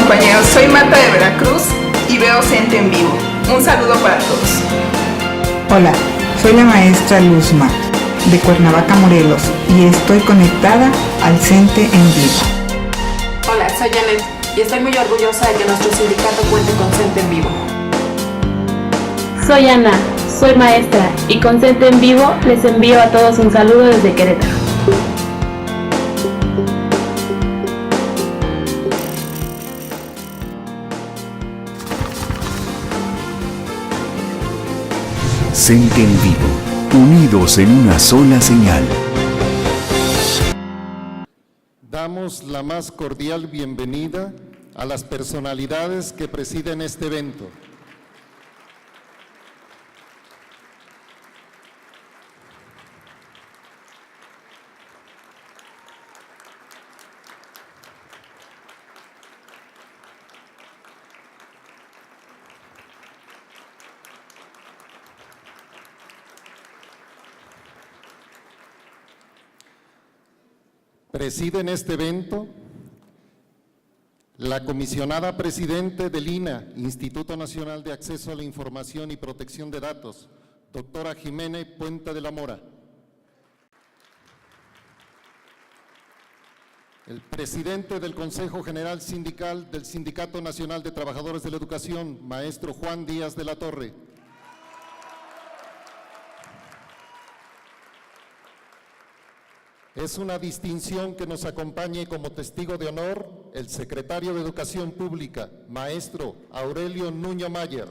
compañeros, soy Marta de Veracruz y veo CENTE en vivo. Un saludo para todos. Hola, soy la maestra Luzma de Cuernavaca, Morelos, y estoy conectada al CENTE en vivo. Hola, soy Janet y estoy muy orgullosa de que nuestro sindicato cuente con CENTE en vivo. Soy Ana, soy maestra y con CENTE en vivo les envío a todos un saludo desde Querétaro. CENTE en vivo, unidos en una sola señal. Damos la más cordial bienvenida a las personalidades que presiden este evento. Preside en este evento la comisionada presidente del INAH, Instituto Nacional de Acceso a la Información y Protección de Datos, doctora Jimena Puente de la Mora. El presidente del Consejo General Sindical del Sindicato Nacional de Trabajadores de la Educación, maestro Juan Díaz de la Torre. Es una distinción que nos acompañe como testigo de honor el secretario de Educación Pública, maestro Aurelio Nuño Mayer.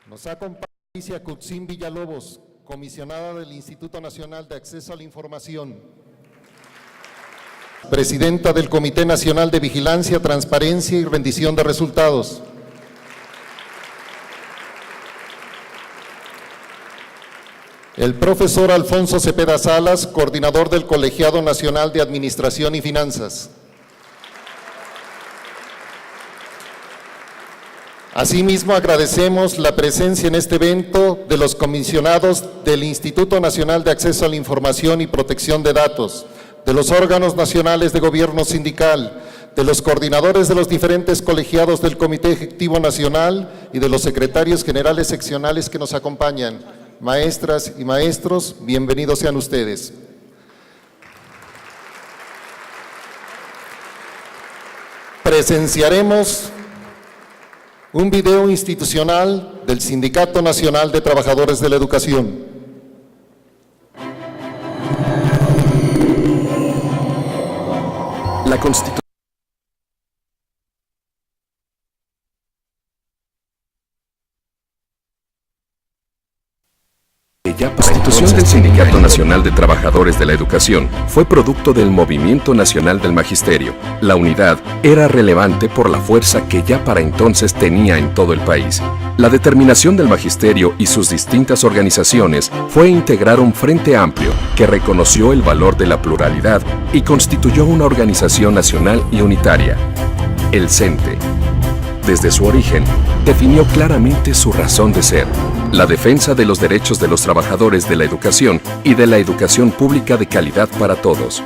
Nos acompaña Alicia Cutzín Villalobos, comisionada del Instituto Nacional de Acceso a la Información, presidenta del Comité Nacional de Vigilancia, Transparencia y Rendición de Resultados. El profesor Alfonso Cepeda Salas, coordinador del Colegiado Nacional de Administración y Finanzas. Asimismo, agradecemos la presencia en este evento de los comisionados del Instituto Nacional de Acceso a la Información y Protección de Datos, de los órganos nacionales de gobierno sindical, de los coordinadores de los diferentes colegiados del Comité Ejecutivo Nacional y de los secretarios generales seccionales que nos acompañan. Maestras y maestros, bienvenidos sean ustedes. Presenciaremos un video institucional del Sindicato Nacional de Trabajadores de la Educación. La Constitución La constitución del Sindicato Nacional de Trabajadores de la Educación fue producto del Movimiento Nacional del Magisterio. La unidad era relevante por la fuerza que ya para entonces tenía en todo el país. La determinación del magisterio y sus distintas organizaciones fue integrar un frente amplio que reconoció el valor de la pluralidad y constituyó una organización nacional y unitaria. El CENTE, desde su origen, definió claramente su razón de ser: la defensa de los derechos de los trabajadores de la educación y de la educación pública de calidad para todos.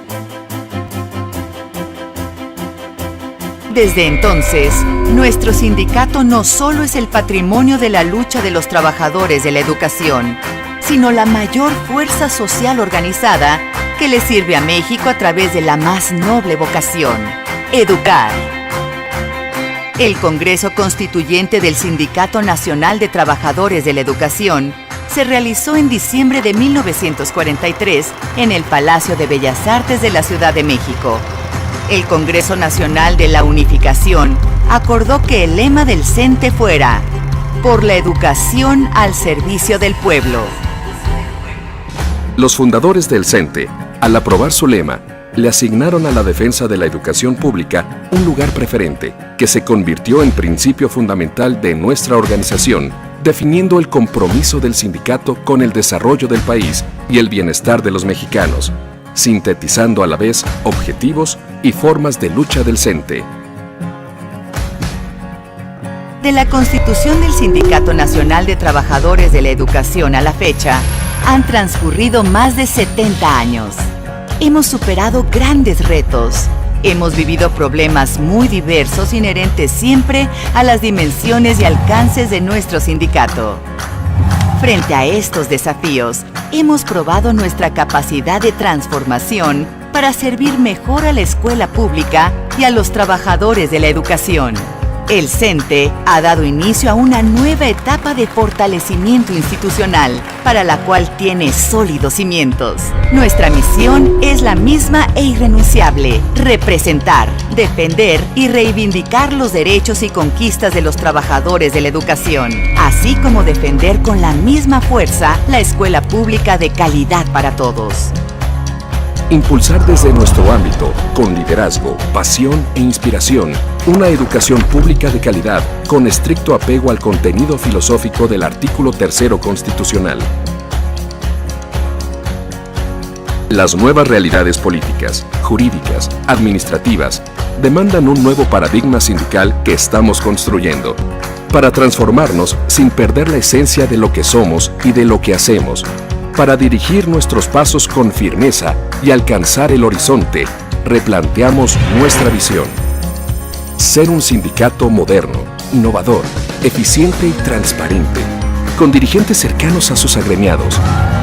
Desde entonces, nuestro sindicato no solo es el patrimonio de la lucha de los trabajadores de la educación, sino la mayor fuerza social organizada que le sirve a México a través de la más noble vocación: educar. El Congreso Constituyente del Sindicato Nacional de Trabajadores de la Educación se realizó en diciembre de 1943 en el Palacio de Bellas Artes de la Ciudad de México. El Congreso Nacional de la Unificación acordó que el lema del CENTE fuera: por la educación al servicio del pueblo. Los fundadores del CENTE, al aprobar su lema, le asignaron a la defensa de la educación pública un lugar preferente que se convirtió en principio fundamental de nuestra organización, definiendo el compromiso del sindicato con el desarrollo del país y el bienestar de los mexicanos, sintetizando a la vez objetivos y formas de lucha del CENTE. De la Constitución del Sindicato Nacional de Trabajadores de la Educación a la fecha, han transcurrido más de 70 años. hemos superado grandes retos. Hemos vivido problemas muy diversos inherentes siempre a las dimensiones y alcances de nuestro sindicato. Frente a estos desafíos, hemos probado nuestra capacidad de transformación para servir mejor a la escuela pública y a los trabajadores de la educación. El CENTE ha dado inicio a una nueva etapa de fortalecimiento institucional, para la cual tiene sólidos cimientos. Nuestra misión es la misma e irrenunciable: representar, defender y reivindicar los derechos y conquistas de los trabajadores de la educación, así como defender con la misma fuerza la escuela pública de calidad para todos. Impulsar desde nuestro ámbito, con liderazgo, pasión e inspiración, una educación pública de calidad con estricto apego al contenido filosófico del artículo 3º constitucional. Las nuevas realidades políticas, jurídicas, administrativas, demandan un nuevo paradigma sindical que estamos construyendo, para transformarnos sin perder la esencia de lo que somos y de lo que hacemos, para dirigir nuestros pasos con firmeza y alcanzar el horizonte. Replanteamos nuestra visión. Ser un sindicato moderno, innovador, eficiente y transparente, con dirigentes cercanos a sus agremiados,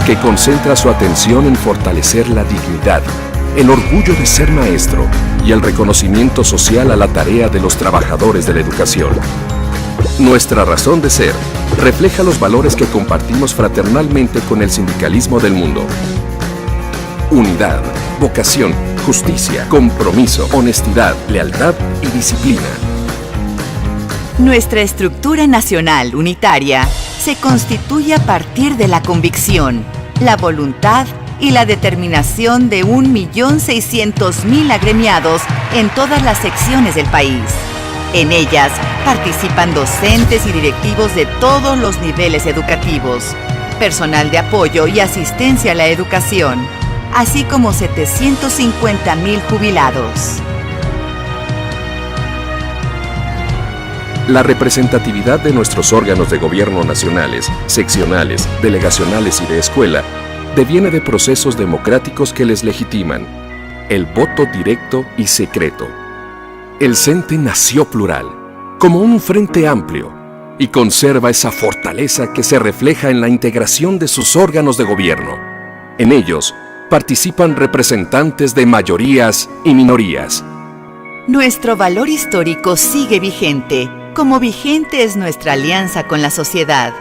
que concentra su atención en fortalecer la dignidad, el orgullo de ser maestro y el reconocimiento social a la tarea de los trabajadores de la educación. Nuestra razón de ser refleja los valores que compartimos fraternalmente con el sindicalismo del mundo. Unidad, vocación, justicia, compromiso, honestidad, lealtad y disciplina. Nuestra estructura nacional unitaria se constituye a partir de la convicción, la voluntad y la determinación de 1.600.000 agremiados en todas las secciones del país. En ellas participan docentes y directivos de todos los niveles educativos, personal de apoyo y asistencia a la educación, así como 750.000 jubilados. La representatividad de nuestros órganos de gobierno nacionales, seccionales, delegacionales y de escuela deviene de procesos democráticos que les legitiman: el voto directo y secreto. El CENTE nació plural, como un frente amplio, y conserva esa fortaleza que se refleja en la integración de sus órganos de gobierno. En ellos participan representantes de mayorías y minorías. Nuestro valor histórico sigue vigente, como vigente es nuestra alianza con la sociedad,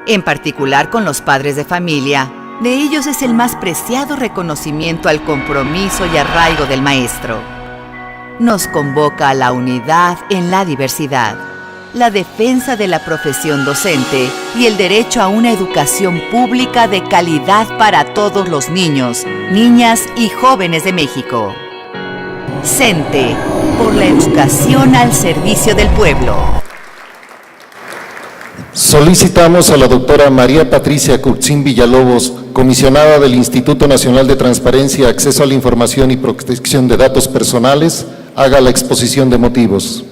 en particular con los padres de familia. De ellos es el más preciado reconocimiento al compromiso y arraigo del maestro. Nos convoca a la unidad en la diversidad, la defensa de la profesión docente y el derecho a una educación pública de calidad para todos los niños, niñas y jóvenes de México. CENTE, por la educación al servicio del pueblo. Solicitamos a la doctora María Patricia Curtzín Villalobos, comisionada del Instituto Nacional de Transparencia, Acceso a la Información y Protección de Datos Personales, haga la exposición de motivos.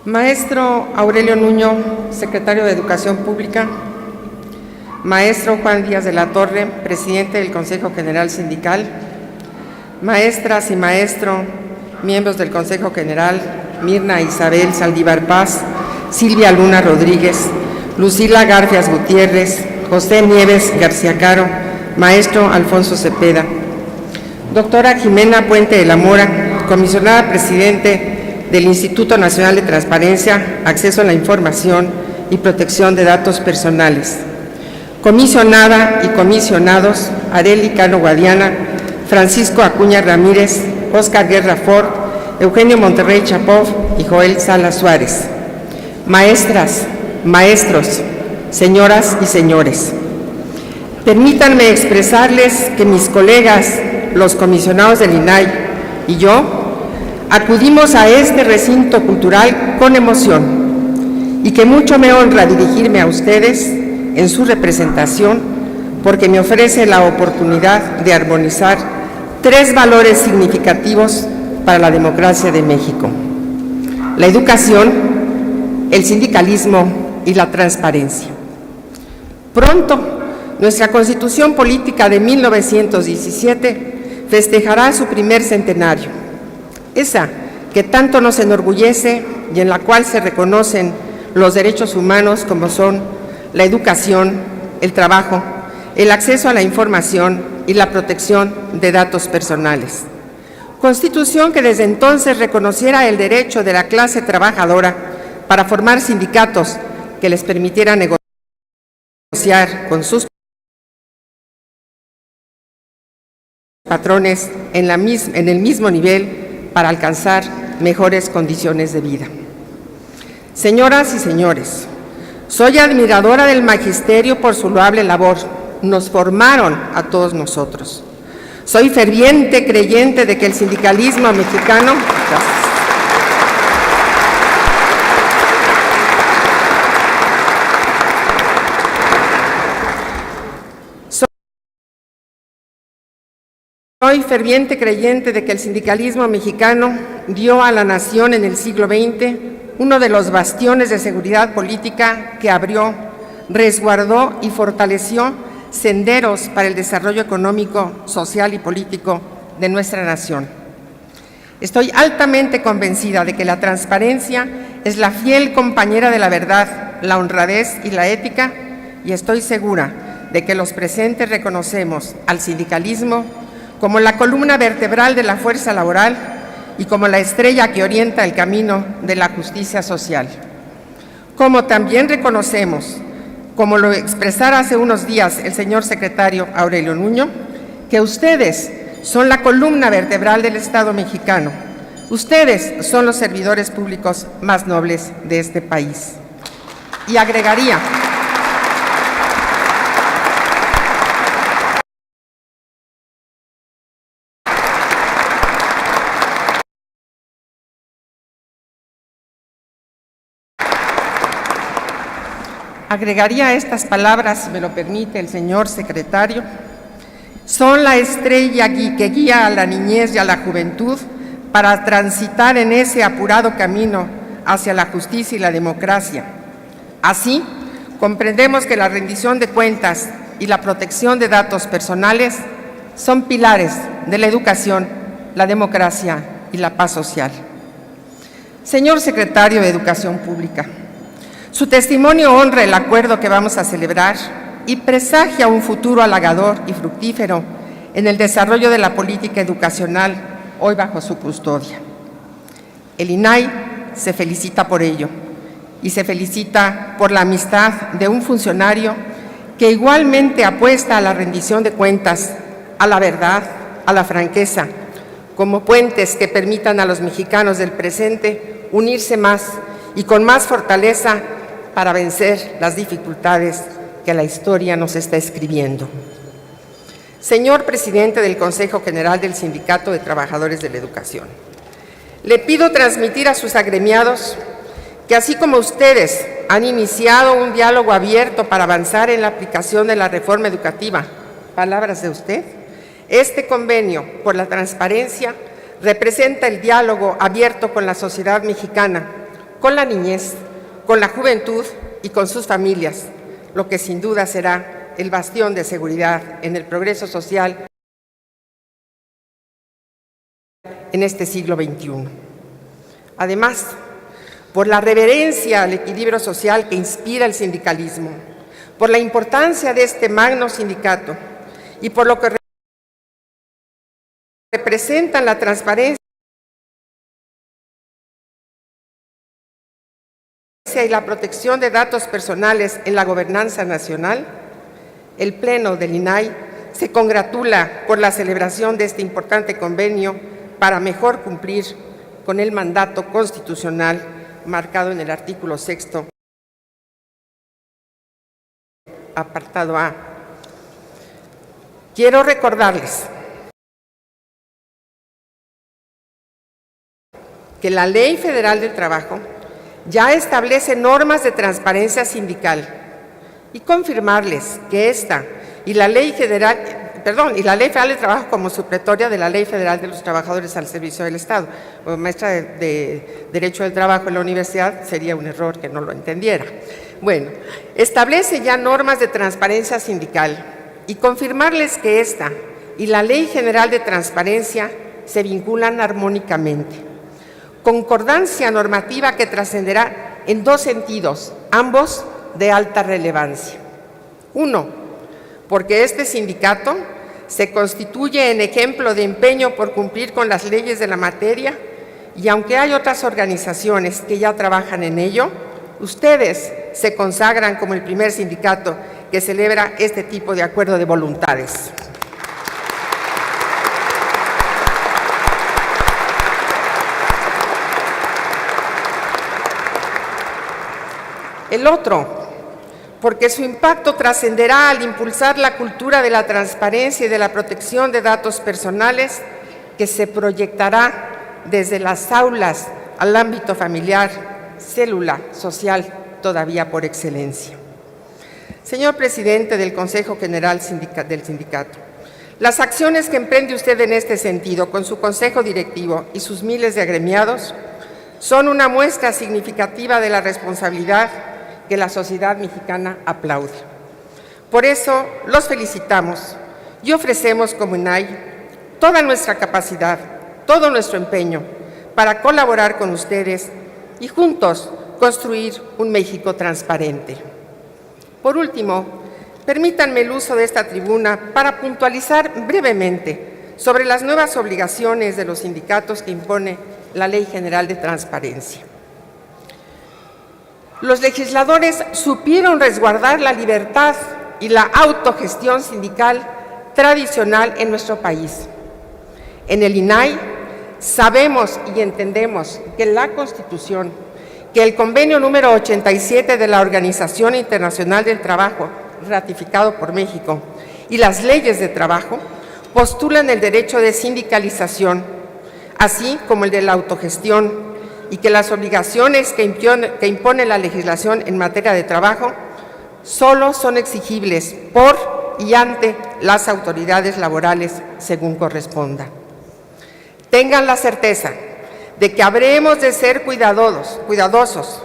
Maestro Aurelio Nuño, secretario de Educación Pública. Maestro Juan Díaz de la Torre, presidente del Consejo General Sindical. Maestras y maestro, miembros del Consejo General: Mirna Isabel Saldívar Paz, Silvia Luna Rodríguez, Lucila Garfias Gutiérrez, José Nieves García Caro, maestro Alfonso Cepeda. Doctora Jimena Puente de la Mora, comisionada presidente del Instituto Nacional de Transparencia, Acceso a la Información y Protección de Datos Personales. Comisionada y comisionados: Arely Cano Guadiana, Francisco Acuña Ramírez, Óscar Guerra Ford, Eugenio Monterrey Chapov y Joel Salas Suárez. Maestras, maestros, señoras y señores, permítanme expresarles que mis colegas, los comisionados del INAI y yo, acudimos a este recinto cultural con emoción y que mucho me honra dirigirme a ustedes en su representación, porque me ofrece la oportunidad de armonizar 3 valores significativos para la democracia de México: la educación, el sindicalismo y la transparencia. Pronto, nuestra Constitución Política de 1917 festejará su primer centenario, esa que tanto nos enorgullece y en la cual se reconocen los derechos humanos como son la educación, el trabajo, el acceso a la información y la protección de datos personales. Constitución que desde entonces reconociera el derecho de la clase trabajadora para formar sindicatos que les permitieran negociar con sus patrones en el mismo nivel para alcanzar mejores condiciones de vida. Señoras y señores, soy admiradora del magisterio por su loable labor. Nos formaron a todos nosotros. Soy ferviente creyente de que el sindicalismo mexicano... Soy ferviente creyente de que el sindicalismo mexicano dio a la nación en el siglo XX uno de los bastiones de seguridad política que abrió, resguardó y fortaleció senderos para el desarrollo económico, social y político de nuestra nación. Estoy altamente convencida de que la transparencia es la fiel compañera de la verdad, la honradez y la ética, y estoy segura de que los presentes reconocemos al sindicalismo como la columna vertebral de la fuerza laboral y como la estrella que orienta el camino de la justicia social. Como también reconocemos, como lo expresara hace unos días el señor secretario Aurelio Nuño, que ustedes son la columna vertebral del Estado mexicano. Ustedes son los servidores públicos más nobles de este país. Y agregaría, estas palabras, si me lo permite el señor secretario, son la estrella que guía a la niñez y a la juventud para transitar en ese apurado camino hacia la justicia y la democracia. Así, comprendemos que la rendición de cuentas y la protección de datos personales son pilares de la educación, la democracia y la paz social. Señor secretario de Educación Pública, su testimonio honra el acuerdo que vamos a celebrar y presagia un futuro halagador y fructífero en el desarrollo de la política educacional hoy bajo su custodia. El INAI se felicita por ello y se felicita por la amistad de un funcionario que igualmente apuesta a la rendición de cuentas, a la verdad, a la franqueza, como puentes que permitan a los mexicanos del presente unirse más y con más fortaleza para vencer las dificultades que la historia nos está escribiendo. Señor presidente del Consejo General del Sindicato de Trabajadores de la Educación, le pido transmitir a sus agremiados que así como ustedes han iniciado un diálogo abierto para avanzar en la aplicación de la reforma educativa, palabras de usted, este convenio por la transparencia representa el diálogo abierto con la sociedad mexicana, con la niñez, con la juventud y con sus familias, lo que sin duda será el bastión de seguridad en el progreso social en este siglo XXI. Además, por la reverencia al equilibrio social que inspira el sindicalismo, por la importancia de este magno sindicato y por lo que representan la transparencia y la protección de datos personales en la gobernanza nacional, el Pleno del INAI se congratula por la celebración de este importante convenio para mejor cumplir con el mandato constitucional marcado en el artículo 6º, apartado A. Quiero recordarles que la Ley Federal del Trabajo ya establece normas de transparencia sindical y confirmarles que esta y la Ley Federal del Trabajo como supletoria de la Ley Federal de los Trabajadores al Servicio del Estado. Como maestra de Derecho del Trabajo en la universidad sería un error que no lo entendiera. Bueno, establece ya normas de transparencia sindical y confirmarles que esta y la Ley General de Transparencia se vinculan armónicamente. Concordancia normativa que trascenderá en dos sentidos, ambos de alta relevancia. Uno, porque este sindicato se constituye en ejemplo de empeño por cumplir con las leyes de la materia y aunque hay otras organizaciones que ya trabajan en ello, ustedes se consagran como el primer sindicato que celebra este tipo de acuerdo de voluntades. El otro, porque su impacto trascenderá al impulsar la cultura de la transparencia y de la protección de datos personales que se proyectará desde las aulas al ámbito familiar, célula social todavía por excelencia. Señor presidente del Consejo General del Sindicato, las acciones que emprende usted en este sentido con su consejo directivo y sus miles de agremiados son una muestra significativa de la responsabilidad que la sociedad mexicana aplaude. Por eso los felicitamos y ofrecemos como INAI toda nuestra capacidad, todo nuestro empeño para colaborar con ustedes y juntos construir un México transparente. Por último, permítanme el uso de esta tribuna para puntualizar brevemente sobre las nuevas obligaciones de los sindicatos que impone la Ley General de Transparencia. Los legisladores supieron resguardar la libertad y la autogestión sindical tradicional en nuestro país. En el INAI sabemos y entendemos que la Constitución, que el convenio número 87 de la Organización Internacional del Trabajo, ratificado por México, y las leyes de trabajo postulan el derecho de sindicalización, así como el de la autogestión, y que las obligaciones que impone la legislación en materia de trabajo solo son exigibles por y ante las autoridades laborales según corresponda. Tengan la certeza de que habremos de ser cuidadosos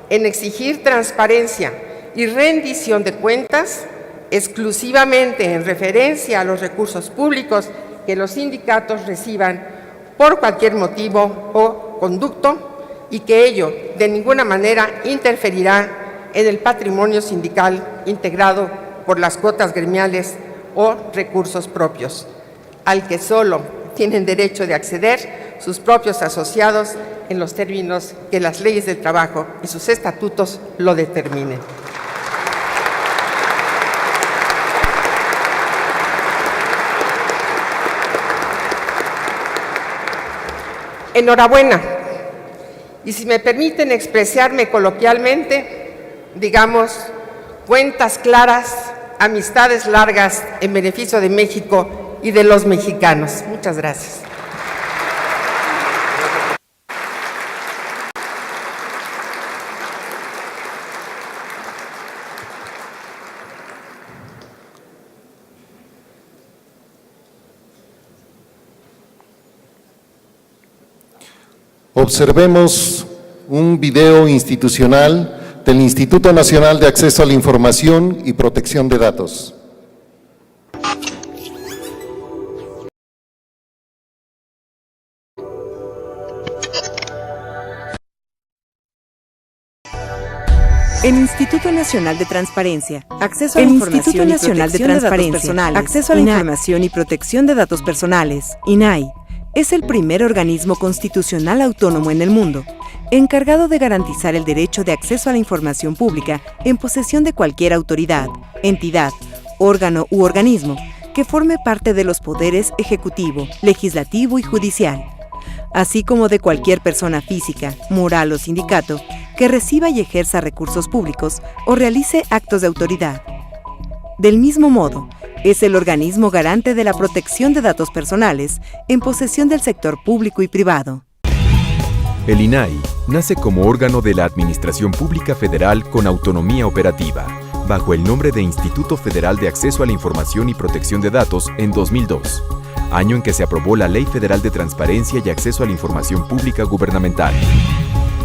en exigir transparencia y rendición de cuentas exclusivamente en referencia a los recursos públicos que los sindicatos reciban por cualquier motivo o conducto y que ello de ninguna manera interferirá en el patrimonio sindical integrado por las cuotas gremiales o recursos propios, al que solo tienen derecho de acceder sus propios asociados en los términos que las leyes del trabajo y sus estatutos lo determinen. Enhorabuena. Y si me permiten expresarme coloquialmente, digamos, cuentas claras, amistades largas en beneficio de México y de los mexicanos. Muchas gracias. Observemos un video institucional del Instituto Nacional de Acceso a la Información y Protección de Datos. El Instituto Nacional de Transparencia, Acceso a la Información y Protección de Datos Personales, Acceso a la Información y Protección de Datos Personales, INAI, es el primer organismo constitucional autónomo en el mundo, encargado de garantizar el derecho de acceso a la información pública en posesión de cualquier autoridad, entidad, órgano u organismo que forme parte de los poderes ejecutivo, legislativo y judicial, así como de cualquier persona física, moral o sindicato que reciba y ejerza recursos públicos o realice actos de autoridad. Del mismo modo, es el organismo garante de la protección de datos personales en posesión del sector público y privado. El INAI nace como órgano de la Administración Pública Federal con autonomía operativa, bajo el nombre de Instituto Federal de Acceso a la Información y Protección de Datos en 2002, año en que se aprobó la Ley Federal de Transparencia y Acceso a la Información Pública Gubernamental.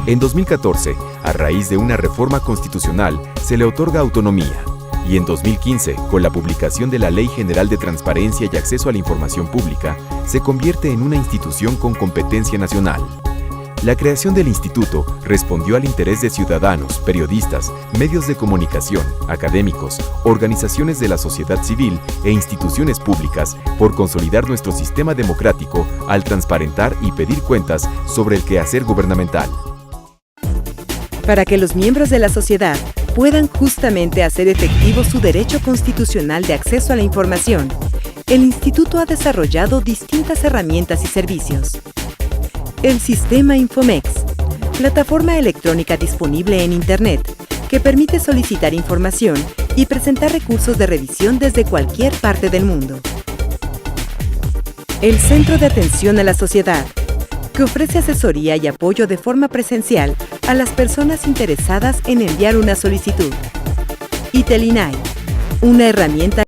En 2014, a raíz de una reforma constitucional, se le otorga autonomía. Y en 2015, con la publicación de la Ley General de Transparencia y Acceso a la Información Pública, se convierte en una institución con competencia nacional. La creación del instituto respondió al interés de ciudadanos, periodistas, medios de comunicación, académicos, organizaciones de la sociedad civil e instituciones públicas por consolidar nuestro sistema democrático al transparentar y pedir cuentas sobre el quehacer gubernamental. Para que los miembros de la sociedad puedan justamente hacer efectivo su derecho constitucional de acceso a la información, el Instituto ha desarrollado distintas herramientas y servicios. El Sistema Infomex, plataforma electrónica disponible en Internet, que permite solicitar información y presentar recursos de revisión desde cualquier parte del mundo. El Centro de Atención a la Sociedad, que ofrece asesoría y apoyo de forma presencial a las personas interesadas en enviar una solicitud. Y Telinai, una herramienta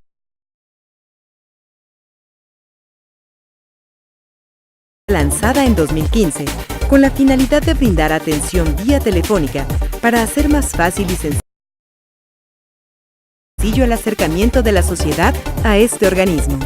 lanzada en 2015 con la finalidad de brindar atención vía telefónica para hacer más fácil y sencillo el acercamiento de la sociedad a este organismo.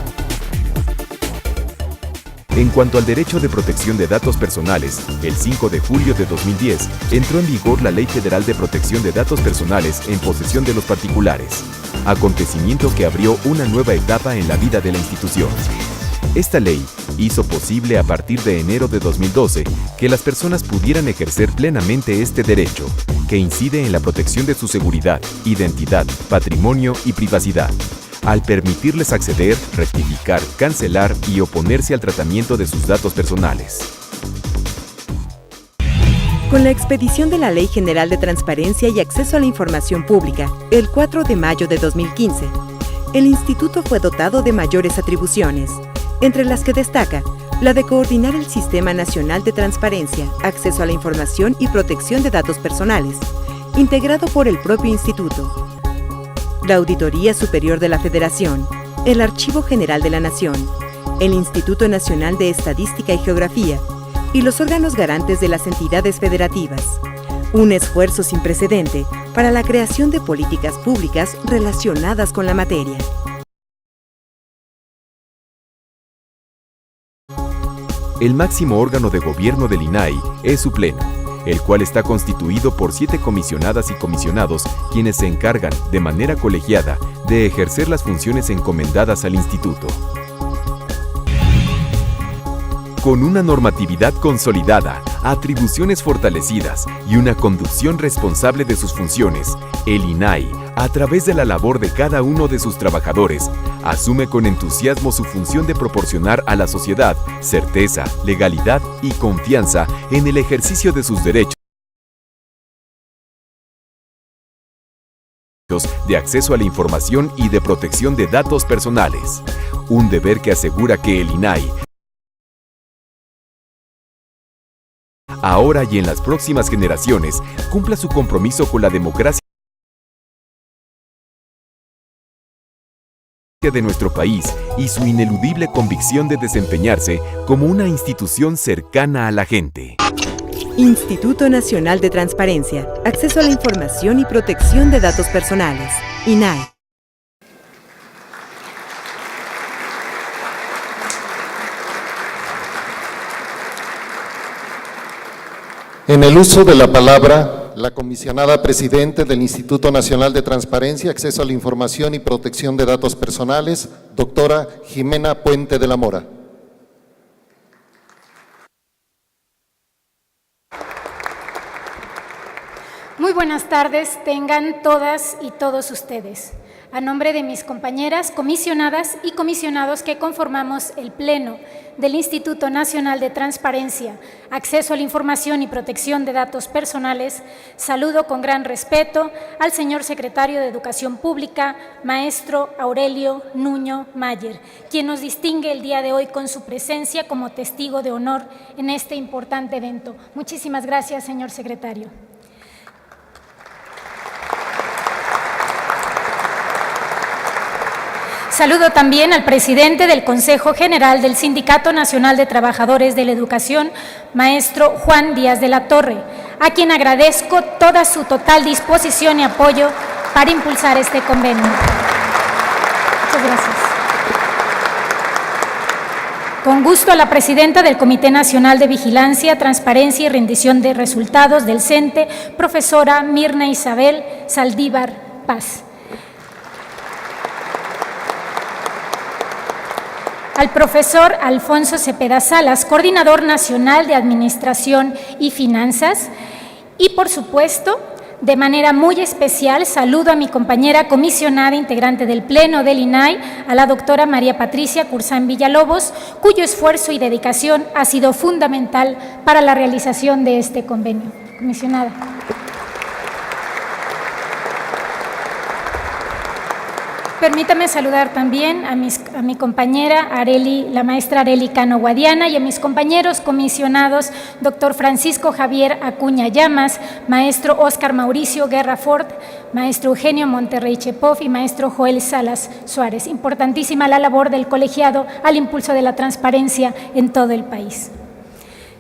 En cuanto al derecho de protección de datos personales, el 5 de julio de 2010 entró en vigor la Ley Federal de Protección de Datos Personales en posesión de los particulares, acontecimiento que abrió una nueva etapa en la vida de la institución. Esta ley hizo posible a partir de enero de 2012 que las personas pudieran ejercer plenamente este derecho, que incide en la protección de su seguridad, identidad, patrimonio y privacidad, al permitirles acceder, rectificar, cancelar y oponerse al tratamiento de sus datos personales. Con la expedición de la Ley General de Transparencia y Acceso a la Información Pública, el 4 de mayo de 2015, el Instituto fue dotado de mayores atribuciones, entre las que destaca la de coordinar el Sistema Nacional de Transparencia, Acceso a la Información y Protección de Datos Personales, integrado por el propio Instituto, la Auditoría Superior de la Federación, el Archivo General de la Nación, el Instituto Nacional de Estadística y Geografía y los órganos garantes de las entidades federativas. Un esfuerzo sin precedente para la creación de políticas públicas relacionadas con la materia. El máximo órgano de gobierno del INAI es su Pleno, el cual está constituido por 7 comisionadas y comisionados quienes se encargan, de manera colegiada, de ejercer las funciones encomendadas al Instituto. Con una normatividad consolidada, atribuciones fortalecidas y una conducción responsable de sus funciones, el INAI, a través de la labor de cada uno de sus trabajadores, asume con entusiasmo su función de proporcionar a la sociedad certeza, legalidad y confianza en el ejercicio de sus derechos de acceso a la información y de protección de datos personales. Un deber que asegura que el INAI ahora y en las próximas generaciones cumpla su compromiso con la democracia de nuestro país y su ineludible convicción de desempeñarse como una institución cercana a la gente. Instituto Nacional de Transparencia, Acceso a la Información y Protección de Datos Personales, INAI. En el uso de la palabra, la comisionada presidente del Instituto Nacional de Transparencia, Acceso a la Información y Protección de Datos Personales, doctora Jimena Puente de la Mora. Muy buenas tardes, tengan todas y todos ustedes. A nombre de mis compañeras comisionadas y comisionados que conformamos el Pleno del Instituto Nacional de Transparencia, Acceso a la Información y Protección de Datos Personales, saludo con gran respeto al señor Secretario de Educación Pública, maestro Aurelio Nuño Mayer, quien nos distingue el día de hoy con su presencia como testigo de honor en este importante evento. Muchísimas gracias, señor secretario. Saludo también al presidente del Consejo General del Sindicato Nacional de Trabajadores de la Educación, maestro Juan Díaz de la Torre, a quien agradezco toda su total disposición y apoyo para impulsar este convenio. Muchas gracias. Con gusto a la presidenta del Comité Nacional de Vigilancia, Transparencia y Rendición de Resultados del CENTE, profesora Mirna Isabel Saldívar Paz. Al profesor Alfonso Cepeda Salas, coordinador nacional de Administración y Finanzas. Y, por supuesto, de manera muy especial, saludo a mi compañera comisionada integrante del Pleno del INAI, a la doctora María Patricia Curzán Villalobos, cuyo esfuerzo y dedicación ha sido fundamental para la realización de este convenio. Comisionada. Permítame saludar también a mi compañera la maestra Areli Cano Guadiana, y a mis compañeros comisionados, doctor Francisco Javier Acuña Llamas, maestro Óscar Mauricio Guerra Ford, maestro Eugenio Monterrey Chepov y maestro Joel Salas Suárez. Importantísima la labor del colegiado al impulso de la transparencia en todo el país.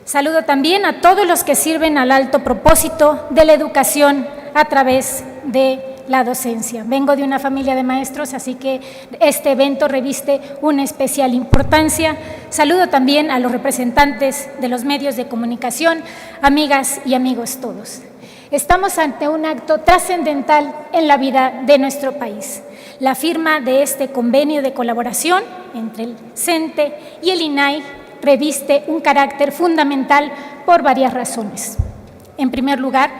Saludo también a todos los que sirven al alto propósito de la educación a través de la docencia. Vengo de una familia de maestros, así que este evento reviste una especial importancia. Saludo también a los representantes de los medios de comunicación, amigas y amigos todos. Estamos ante un acto trascendental en la vida de nuestro país. La firma de este convenio de colaboración entre el CENTE y el INAI reviste un carácter fundamental por varias razones. En primer lugar,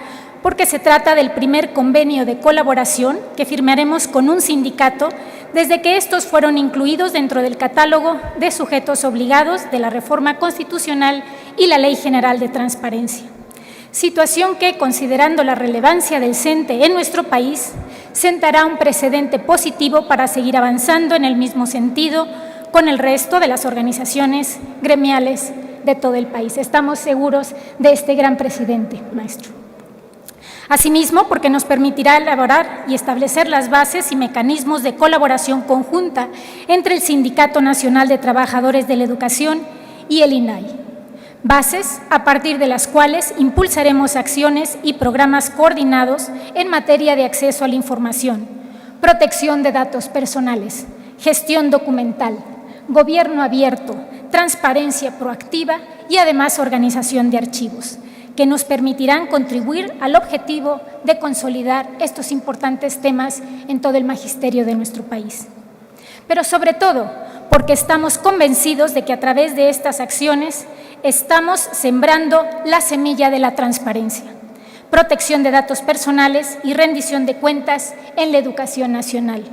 porque se trata del primer convenio de colaboración que firmaremos con un sindicato desde que estos fueron incluidos dentro del catálogo de sujetos obligados de la reforma constitucional y la Ley General de Transparencia. Situación que, considerando la relevancia del CENTE en nuestro país, sentará un precedente positivo para seguir avanzando en el mismo sentido con el resto de las organizaciones gremiales de todo el país. Estamos seguros de este gran precedente, maestro. Asimismo, porque nos permitirá elaborar y establecer las bases y mecanismos de colaboración conjunta entre el Sindicato Nacional de Trabajadores de la Educación y el INAI. Bases a partir de las cuales impulsaremos acciones y programas coordinados en materia de acceso a la información, protección de datos personales, gestión documental, gobierno abierto, transparencia proactiva y además organización de archivos, que nos permitirán contribuir al objetivo de consolidar estos importantes temas en todo el magisterio de nuestro país. Pero sobre todo, porque estamos convencidos de que a través de estas acciones estamos sembrando la semilla de la transparencia, protección de datos personales y rendición de cuentas en la educación nacional.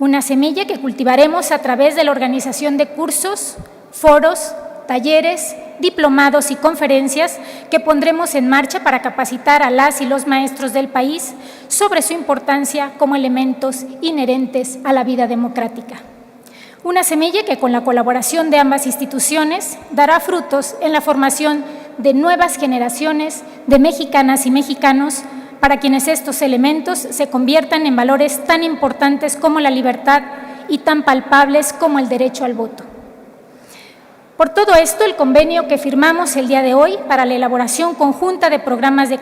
Una semilla que cultivaremos a través de la organización de cursos, foros, talleres, diplomados y conferencias que pondremos en marcha para capacitar a las y los maestros del país sobre su importancia como elementos inherentes a la vida democrática. Una semilla que, con la colaboración de ambas instituciones, dará frutos en la formación de nuevas generaciones de mexicanas y mexicanos para quienes estos elementos se conviertan en valores tan importantes como la libertad y tan palpables como el derecho al voto. Por todo esto, el convenio que firmamos el día de hoy para la elaboración conjunta de programas de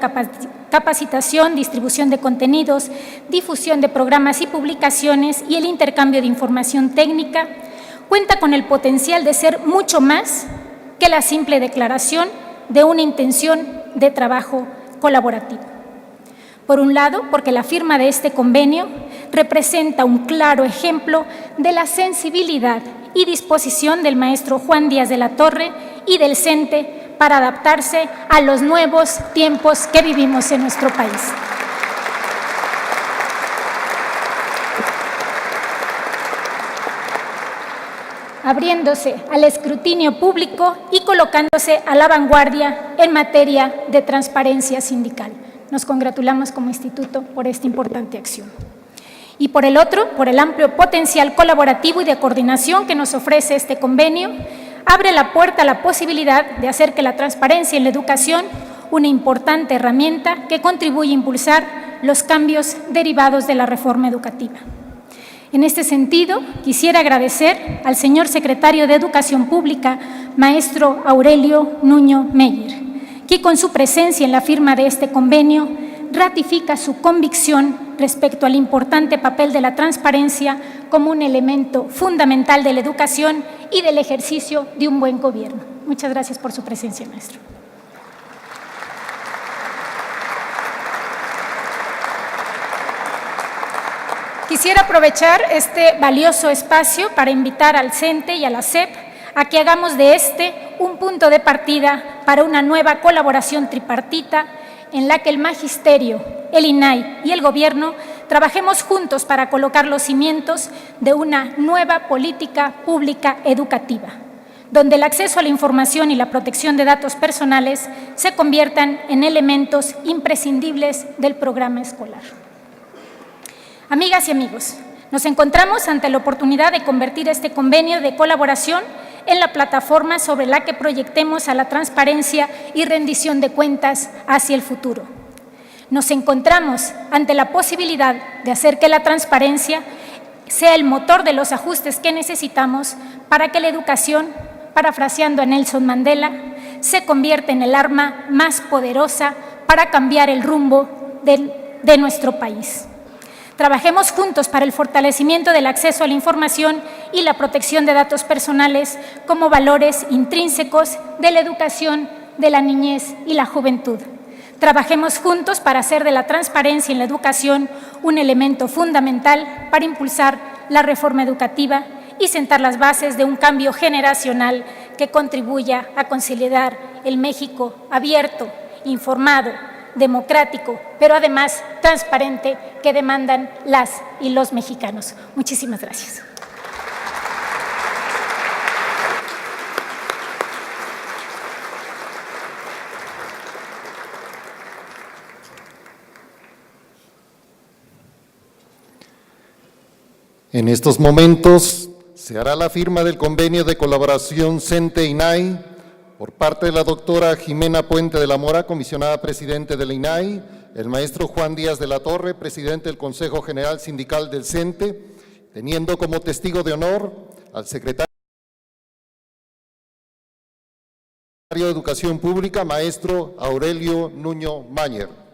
capacitación, distribución de contenidos, difusión de programas y publicaciones y el intercambio de información técnica, cuenta con el potencial de ser mucho más que la simple declaración de una intención de trabajo colaborativo. Por un lado, porque la firma de este convenio representa un claro ejemplo de la sensibilidad y disposición del maestro Juan Díaz de la Torre y del CENTE para adaptarse a los nuevos tiempos que vivimos en nuestro país. Abriéndose al escrutinio público y colocándose a la vanguardia en materia de transparencia sindical. Nos congratulamos como instituto por esta importante acción. Y por el otro, por el amplio potencial colaborativo y de coordinación que nos ofrece este convenio, abre la puerta a la posibilidad de hacer que la transparencia en la educación una importante herramienta que contribuye a impulsar los cambios derivados de la reforma educativa. En este sentido, quisiera agradecer al señor secretario de Educación Pública, maestro Aurelio Nuño Meyer, que con su presencia en la firma de este convenio ratifica su convicción respecto al importante papel de la transparencia como un elemento fundamental de la educación y del ejercicio de un buen gobierno. Muchas gracias por su presencia, maestro. Quisiera aprovechar este valioso espacio para invitar al CENTE y a la SEP a que hagamos de este un punto de partida para una nueva colaboración tripartita en la que el Magisterio, el INAI y el Gobierno trabajemos juntos para colocar los cimientos de una nueva política pública educativa, donde el acceso a la información y la protección de datos personales se conviertan en elementos imprescindibles del programa escolar. Amigas y amigos, nos encontramos ante la oportunidad de convertir este convenio de colaboración en la plataforma sobre la que proyectemos a la transparencia y rendición de cuentas hacia el futuro. Nos encontramos ante la posibilidad de hacer que la transparencia sea el motor de los ajustes que necesitamos para que la educación, parafraseando a Nelson Mandela, se convierta en el arma más poderosa para cambiar el rumbo de nuestro país. Trabajemos juntos para el fortalecimiento del acceso a la información y la protección de datos personales como valores intrínsecos de la educación de la niñez y la juventud. Trabajemos juntos para hacer de la transparencia en la educación un elemento fundamental para impulsar la reforma educativa y sentar las bases de un cambio generacional que contribuya a consolidar el México abierto, informado, democrático, pero además transparente que demandan las y los mexicanos. Muchísimas gracias. En estos momentos se hará la firma del convenio de colaboración CENTE-INAI por parte de la doctora Jimena Puente de la Mora, comisionada presidente del INAI, el maestro Juan Díaz de la Torre, presidente del Consejo General Sindical del CENTE, teniendo como testigo de honor al secretario de Educación Pública, maestro Aurelio Nuño Mañer.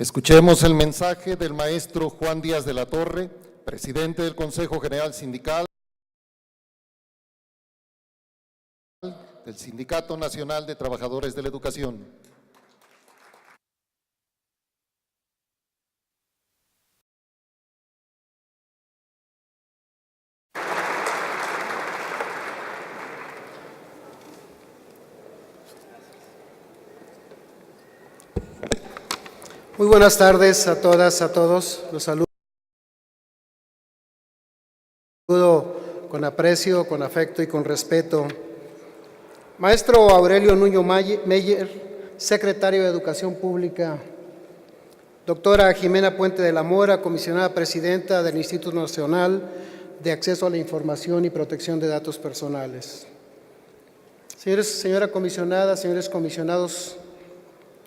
Escuchemos el mensaje del maestro Juan Díaz de la Torre, presidente del Consejo General Sindical. del Sindicato Nacional de Trabajadores de la Educación. Muy buenas tardes a todas, a todos. Los saludo con aprecio, con afecto y con respeto. Maestro Aurelio Nuño Meyer, secretario de Educación Pública. Doctora Jimena Puente de la Mora, comisionada presidenta del Instituto Nacional de Acceso a la Información y Protección de Datos Personales. Señora comisionada, señores comisionados,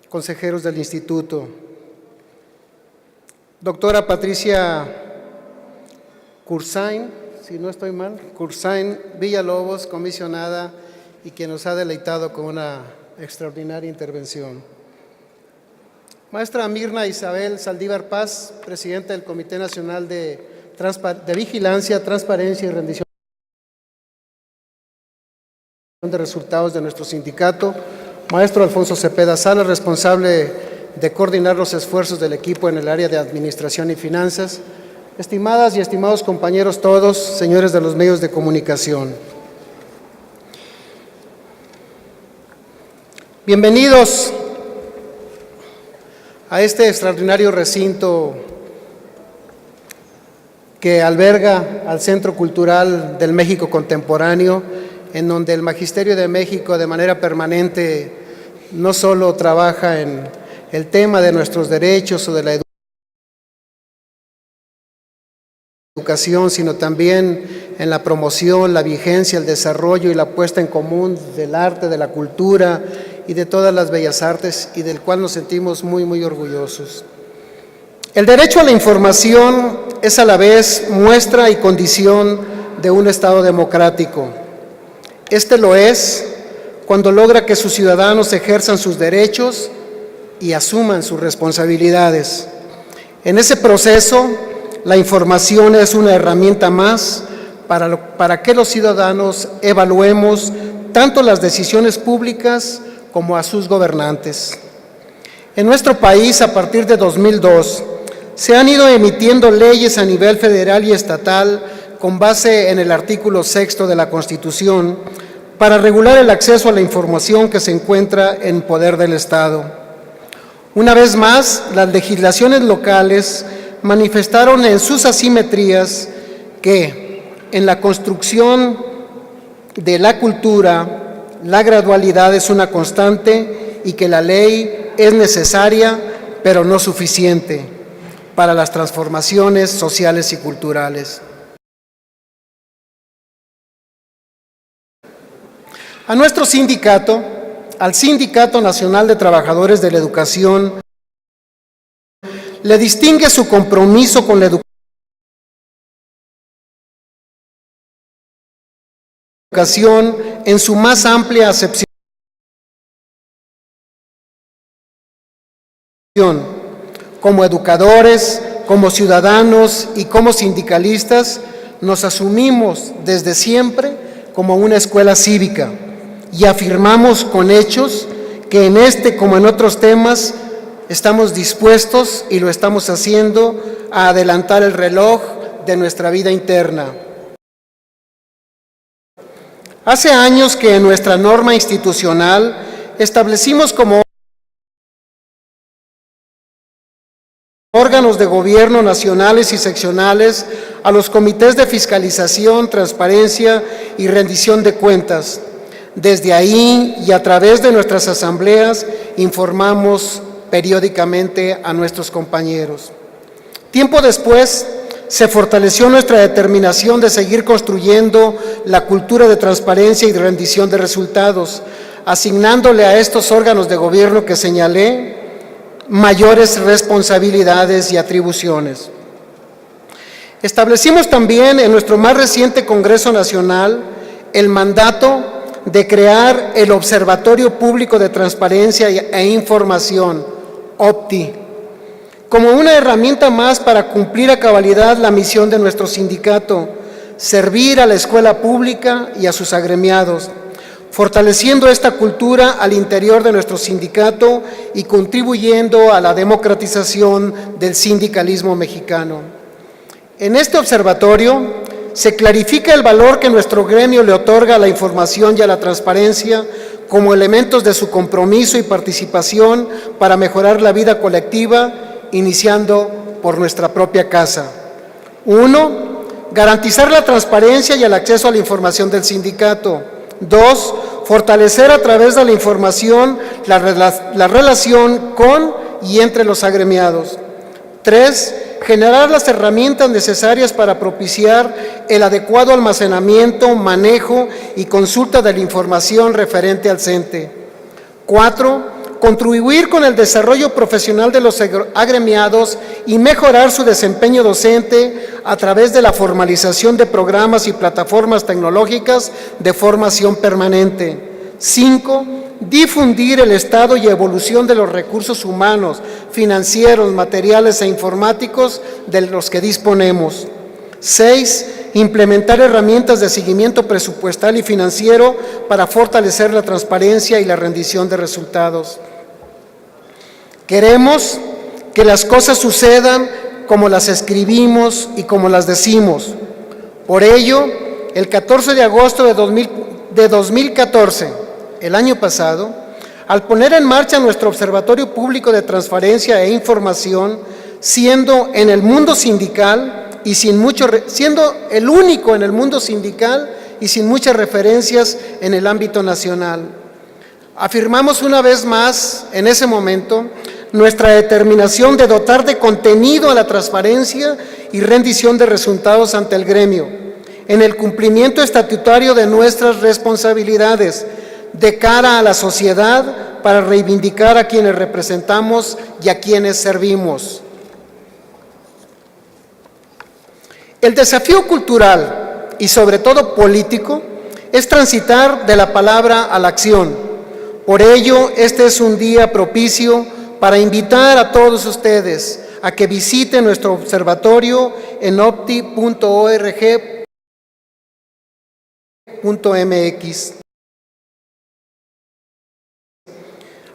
consejeros del Instituto. Doctora Patricia Cursain, si no estoy mal, Cursain Villalobos, comisionada, y quien nos ha deleitado con una extraordinaria intervención. Maestra Mirna Isabel Saldívar Paz, presidenta del Comité Nacional de Vigilancia, Transparencia y Rendición de Resultados de nuestro sindicato. Maestro Alfonso Cepeda Salas, responsable de coordinar los esfuerzos del equipo en el área de Administración y Finanzas. Estimadas y estimados compañeros todos, señores de los medios de comunicación. Bienvenidos a este extraordinario recinto que alberga al Centro Cultural del México Contemporáneo, en donde el Magisterio de México de manera permanente no solo trabaja en el tema de nuestros derechos o de la educación, sino también en la promoción, la vigencia, el desarrollo y la puesta en común del arte, de la cultura y de todas las bellas artes, y del cual nos sentimos muy, muy orgullosos. El derecho a la información es a la vez muestra y condición de un Estado democrático. Este lo es cuando logra que sus ciudadanos ejerzan sus derechos y asuman sus responsabilidades. En ese proceso, la información es una herramienta más para que los ciudadanos evaluemos tanto las decisiones públicas como a sus gobernantes. En nuestro país, a partir de 2002, se han ido emitiendo leyes a nivel federal y estatal con base en el artículo 6 de la Constitución para regular el acceso a la información que se encuentra en poder del Estado. Una vez más, las legislaciones locales manifestaron en sus asimetrías que en la construcción de la cultura la gradualidad es una constante y que la ley es necesaria, pero no suficiente para las transformaciones sociales y culturales. A nuestro sindicato, al Sindicato Nacional de Trabajadores de la Educación, le distingue su compromiso con la educación en su más amplia acepción. Como educadores, como ciudadanos y como sindicalistas, nos asumimos desde siempre como una escuela cívica y afirmamos con hechos que en este como en otros temas estamos dispuestos, y lo estamos haciendo, a adelantar el reloj de nuestra vida interna. Hace años que en nuestra norma institucional establecimos como órganos de gobierno nacionales y seccionales a los comités de fiscalización, transparencia y rendición de cuentas. Desde ahí y a través de nuestras asambleas informamos periódicamente a nuestros compañeros. Tiempo después, se fortaleció nuestra determinación de seguir construyendo la cultura de transparencia y de rendición de resultados, asignándole a estos órganos de gobierno que señalé mayores responsabilidades y atribuciones. Establecimos también en nuestro más reciente Congreso Nacional el mandato de crear el Observatorio Público de Transparencia e Información, OPTI, como una herramienta más para cumplir a cabalidad la misión de nuestro sindicato, servir a la escuela pública y a sus agremiados, fortaleciendo esta cultura al interior de nuestro sindicato y contribuyendo a la democratización del sindicalismo mexicano. En este observatorio se clarifica el valor que nuestro gremio le otorga a la información y a la transparencia como elementos de su compromiso y participación para mejorar la vida colectiva, iniciando por nuestra propia casa. 1. Garantizar la transparencia y el acceso a la información del sindicato. 2. Fortalecer a través de la información la relación con y entre los agremiados. 3. Generar las herramientas necesarias para propiciar el adecuado almacenamiento, manejo y consulta de la información referente al CENTE. 4. Contribuir con el desarrollo profesional de los agremiados y mejorar su desempeño docente a través de la formalización de programas y plataformas tecnológicas de formación permanente. 5. Difundir el estado y evolución de los recursos humanos, financieros, materiales e informáticos de los que disponemos. 6. Implementar herramientas de seguimiento presupuestal y financiero para fortalecer la transparencia y la rendición de resultados. Queremos que las cosas sucedan como las escribimos y como las decimos. Por ello, el 14 de agosto de 2014, el año pasado, al poner en marcha nuestro Observatorio Público de Transparencia e Información, siendo en el mundo sindical y siendo el único en el mundo sindical y sin muchas referencias en el ámbito nacional. Afirmamos una vez más, en ese momento, nuestra determinación de dotar de contenido a la transparencia y rendición de resultados ante el gremio, en el cumplimiento estatutario de nuestras responsabilidades de cara a la sociedad para reivindicar a quienes representamos y a quienes servimos. El desafío cultural y sobre todo político es transitar de la palabra a la acción. Por ello, este es un día propicio para invitar a todos ustedes a que visiten nuestro observatorio en opti.org.mx.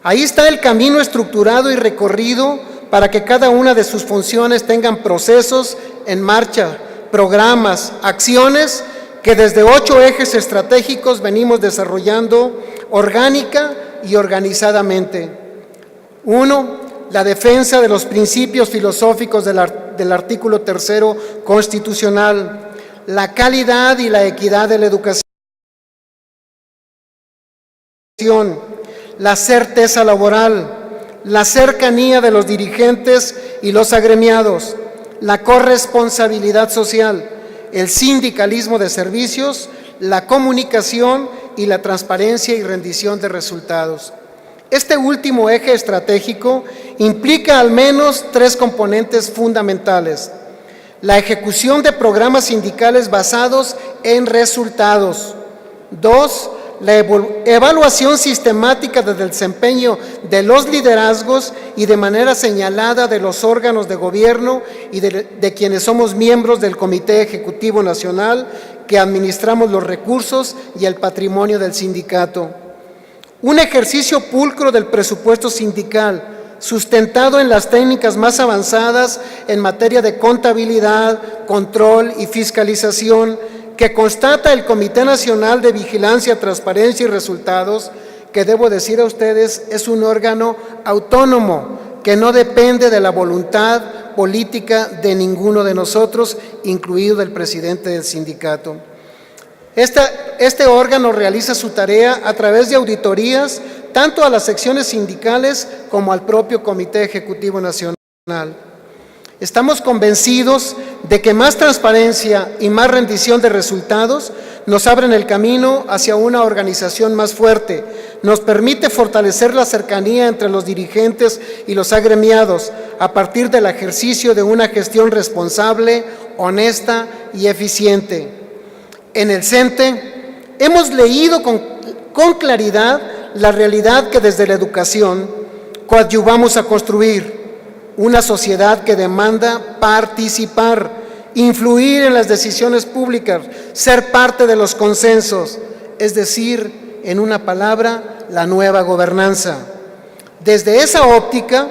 Ahí está el camino estructurado y recorrido para que cada una de sus funciones tengan procesos en marcha, programas, acciones que desde 8 ejes estratégicos venimos desarrollando orgánica y organizadamente. 1. La defensa de los principios filosóficos del artículo 3 constitucional, la calidad y la equidad de la educación, la certeza laboral, la cercanía de los dirigentes y los agremiados, la corresponsabilidad social, el sindicalismo de servicios, la comunicación y la transparencia y rendición de resultados. Este último eje estratégico implica al menos 3 componentes fundamentales: la ejecución de programas sindicales basados en resultados. 2. La evaluación sistemática del desempeño de los liderazgos y de manera señalada de los órganos de gobierno y de quienes somos miembros del Comité Ejecutivo Nacional que administramos los recursos y el patrimonio del sindicato. Un ejercicio pulcro del presupuesto sindical, sustentado en las técnicas más avanzadas en materia de contabilidad, control y fiscalización, que constata el Comité Nacional de Vigilancia, Transparencia y Resultados, que debo decir a ustedes es un órgano autónomo, que no depende de la voluntad política de ninguno de nosotros, incluido el presidente del sindicato. Este órgano realiza su tarea a través de auditorías, tanto a las secciones sindicales como al propio Comité Ejecutivo Nacional. Estamos convencidos de que más transparencia y más rendición de resultados nos abren el camino hacia una organización más fuerte, nos permite fortalecer la cercanía entre los dirigentes y los agremiados a partir del ejercicio de una gestión responsable, honesta y eficiente. En el CENTE hemos leído con claridad la realidad que desde la educación coadyuvamos a construir. Una sociedad que demanda participar, influir en las decisiones públicas, ser parte de los consensos, es decir, en una palabra, la nueva gobernanza. Desde esa óptica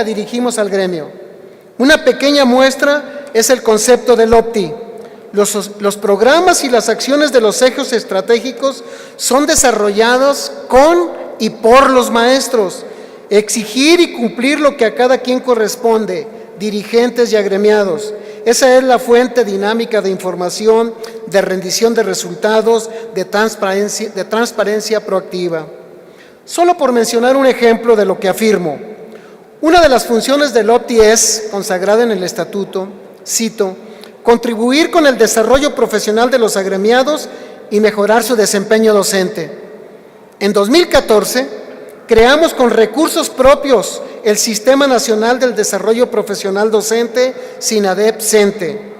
dirigimos al gremio. Una pequeña muestra es el concepto del OPTI. Los programas y las acciones de los ejes estratégicos son desarrollados con y por los maestros. Exigir y cumplir lo que a cada quien corresponde, dirigentes y agremiados. Esa es la fuente dinámica de información, de rendición de resultados, de transparencia proactiva. Solo por mencionar un ejemplo de lo que afirmo, una de las funciones del OPTI es, consagrada en el estatuto, cito, contribuir con el desarrollo profesional de los agremiados y mejorar su desempeño docente. En 2014, creamos con recursos propios el Sistema Nacional del Desarrollo Profesional Docente, SINADEP-CENTE.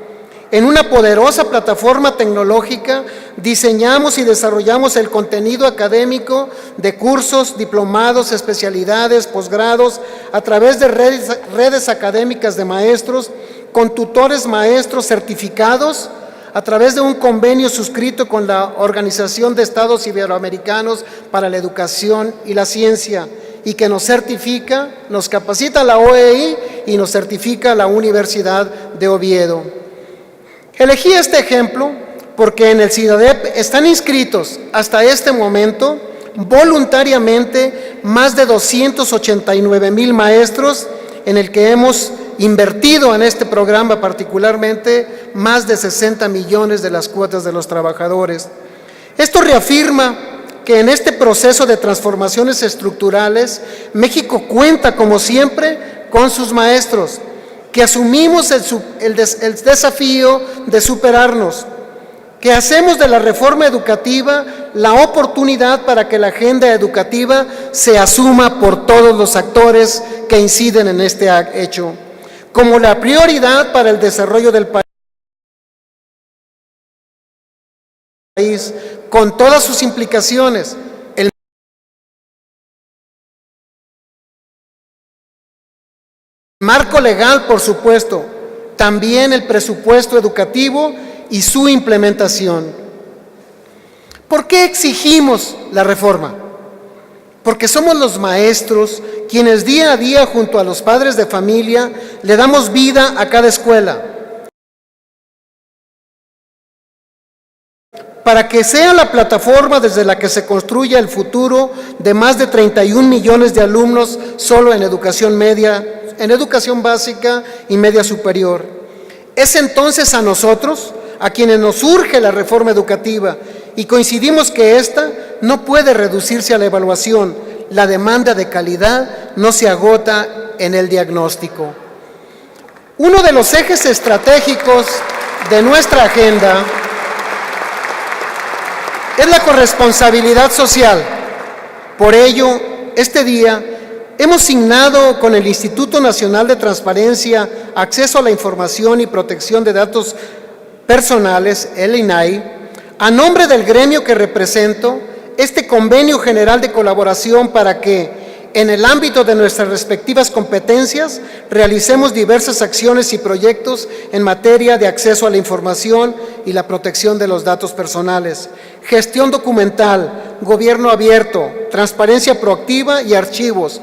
En una poderosa plataforma tecnológica diseñamos y desarrollamos el contenido académico de cursos, diplomados, especialidades, posgrados, a través de redes académicas de maestros, con tutores maestros certificados, a través de un convenio suscrito con la Organización de Estados Iberoamericanos para la Educación y la Ciencia, y que nos certifica, nos capacita la OEI y nos certifica la Universidad de Oviedo. Elegí este ejemplo porque en el SINADEP están inscritos hasta este momento voluntariamente más de 289,000 maestros, en el que hemos invertido en este programa particularmente más de 60 millones de las cuotas de los trabajadores. Esto reafirma que en este proceso de transformaciones estructurales, México cuenta, como siempre, con sus maestros, que asumimos el desafío de superarnos, que hacemos de la reforma educativa la oportunidad para que la agenda educativa se asuma por todos los actores que inciden en este hecho, como la prioridad para el desarrollo del país, con todas sus implicaciones. El marco legal, por supuesto, también el presupuesto educativo y su implementación. ¿Por qué exigimos la reforma? Porque somos los maestros quienes día a día, junto a los padres de familia, le damos vida a cada escuela, para que sea la plataforma desde la que se construya el futuro de más de 31 millones de alumnos solo en educación media, en educación básica y media superior. Es entonces a nosotros a quienes nos urge la reforma educativa, y coincidimos que esta no puede reducirse a la evaluación. La demanda de calidad no se agota en el diagnóstico. Uno de los ejes estratégicos de nuestra agenda es la corresponsabilidad social. Por ello, este día hemos signado con el Instituto Nacional de Transparencia, Acceso a la Información y Protección de Datos Personales, el INAI, a nombre del gremio que represento, este convenio general de colaboración para que, en el ámbito de nuestras respectivas competencias, realicemos diversas acciones y proyectos en materia de acceso a la información y la protección de los datos personales, gestión documental, gobierno abierto, transparencia proactiva y archivos,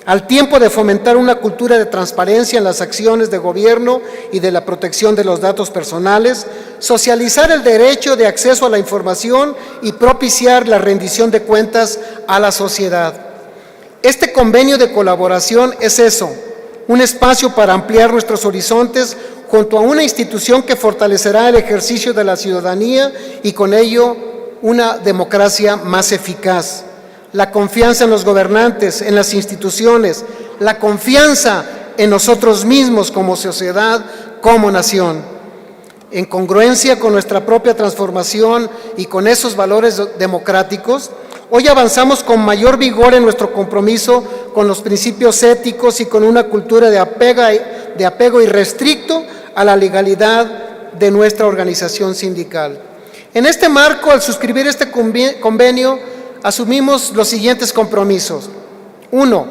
al tiempo de fomentar una cultura de transparencia en las acciones de gobierno y de la protección de los datos personales, socializar el derecho de acceso a la información y propiciar la rendición de cuentas a la sociedad. Este convenio de colaboración es eso, un espacio para ampliar nuestros horizontes junto a una institución que fortalecerá el ejercicio de la ciudadanía y con ello una democracia más eficaz. La confianza en los gobernantes, en las instituciones, la confianza en nosotros mismos como sociedad, como nación. En congruencia con nuestra propia transformación y con esos valores democráticos, hoy avanzamos con mayor vigor en nuestro compromiso con los principios éticos y con una cultura de apego irrestricto a la legalidad de nuestra organización sindical. En este marco, al suscribir este convenio, asumimos los siguientes compromisos. 1.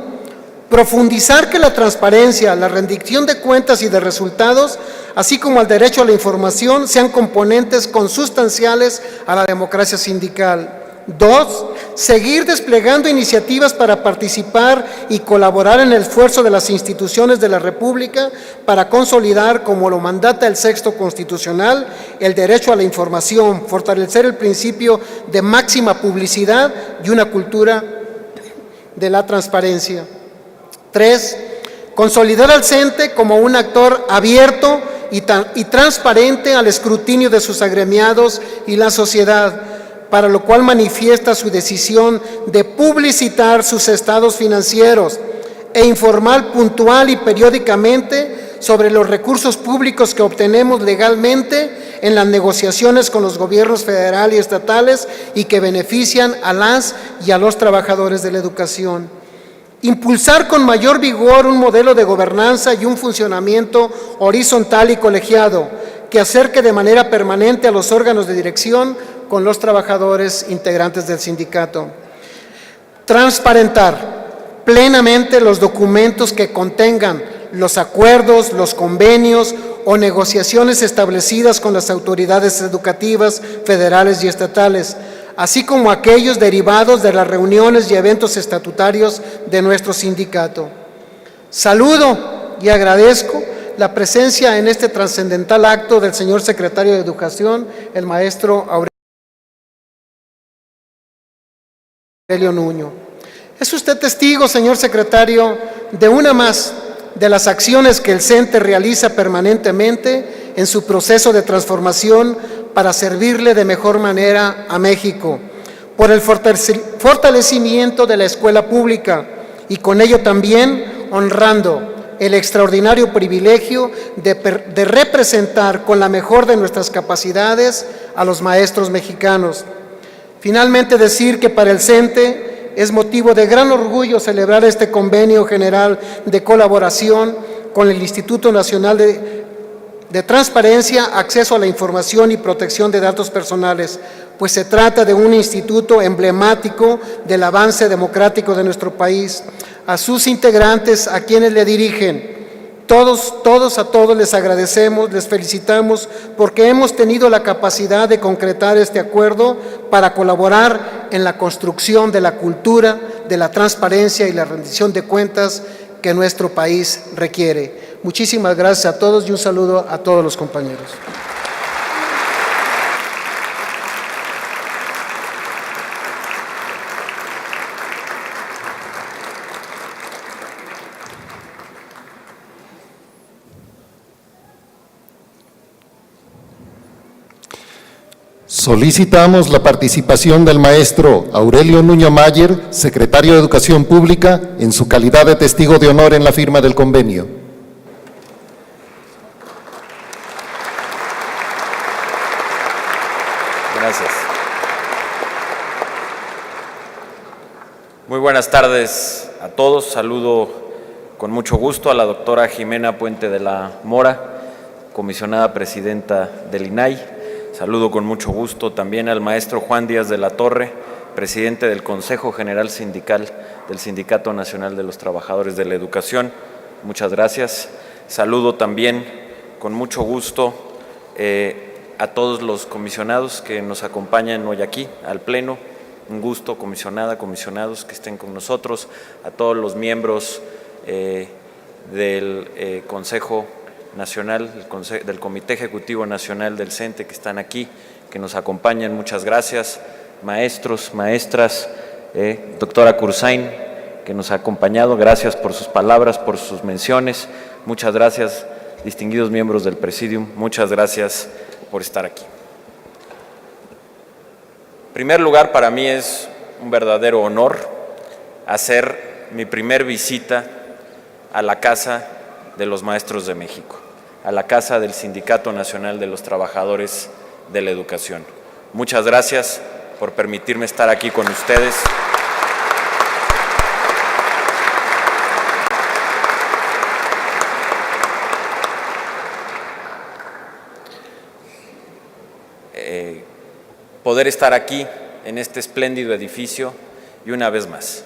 Profundizar que la transparencia, la rendición de cuentas y de resultados, así como el derecho a la información, sean componentes consustanciales a la democracia sindical. 2. Seguir desplegando iniciativas para participar y colaborar en el esfuerzo de las instituciones de la República para consolidar, como lo mandata el Sexto Constitucional, el derecho a la información, fortalecer el principio de máxima publicidad y una cultura de la transparencia. 3. Consolidar al CENTE como un actor abierto y transparente al escrutinio de sus agremiados y la sociedad, para lo cual manifiesta su decisión de publicitar sus estados financieros e informar puntual y periódicamente sobre los recursos públicos que obtenemos legalmente en las negociaciones con los gobiernos federal y estatales y que benefician a las y a los trabajadores de la educación. Impulsar con mayor vigor un modelo de gobernanza y un funcionamiento horizontal y colegiado que acerque de manera permanente a los órganos de dirección con los trabajadores integrantes del sindicato. Transparentar plenamente los documentos que contengan los acuerdos, los convenios o negociaciones establecidas con las autoridades educativas federales y estatales, así como aquellos derivados de las reuniones y eventos estatutarios de nuestro sindicato. Saludo y agradezco la presencia en este trascendental acto del señor secretario de Educación, el maestro Aurelio Nuño. ¿Es usted testigo, señor secretario, de una más de las acciones que el CENTE realiza permanentemente en su proceso de transformación para servirle de mejor manera a México, por el fortalecimiento de la escuela pública y con ello también honrando el extraordinario privilegio de representar con la mejor de nuestras capacidades a los maestros mexicanos? Finalmente, decir que para el CENTE es motivo de gran orgullo celebrar este convenio general de colaboración con el Instituto Nacional de Transparencia, Acceso a la Información y Protección de Datos Personales, pues se trata de un instituto emblemático del avance democrático de nuestro país. A sus integrantes, a quienes le dirigen, a todos les agradecemos, les felicitamos porque hemos tenido la capacidad de concretar este acuerdo para colaborar en la construcción de la cultura, de la transparencia y la rendición de cuentas que nuestro país requiere. Muchísimas gracias a todos y un saludo a todos los compañeros. Solicitamos la participación del maestro Aurelio Nuño Mayer, secretario de Educación Pública, en su calidad de testigo de honor en la firma del convenio. Gracias. Muy buenas tardes a todos. Saludo con mucho gusto a la doctora Jimena Puente de la Mora, comisionada presidenta del INAI. Saludo con mucho gusto también al maestro Juan Díaz de la Torre, presidente del Consejo General Sindical del Sindicato Nacional de los Trabajadores de la Educación. Muchas gracias. Saludo también con mucho gusto a todos los comisionados que nos acompañan hoy aquí al Pleno. Un gusto, comisionada, comisionados, que estén con nosotros, a todos los miembros del Consejo Nacional, del Comité Ejecutivo Nacional del CENTE que están aquí, que nos acompañan. Muchas gracias. Maestros, maestras, doctora Cursain, que nos ha acompañado. Gracias por sus palabras, por sus menciones. Muchas gracias, distinguidos miembros del Presidium. Muchas gracias por estar aquí. En primer lugar, para mí es un verdadero honor hacer mi primer visita a la Casa de los Maestros de México, a la Casa del Sindicato Nacional de los Trabajadores de la Educación. Muchas gracias por permitirme estar aquí con ustedes. Poder estar aquí en este espléndido edificio y una vez más,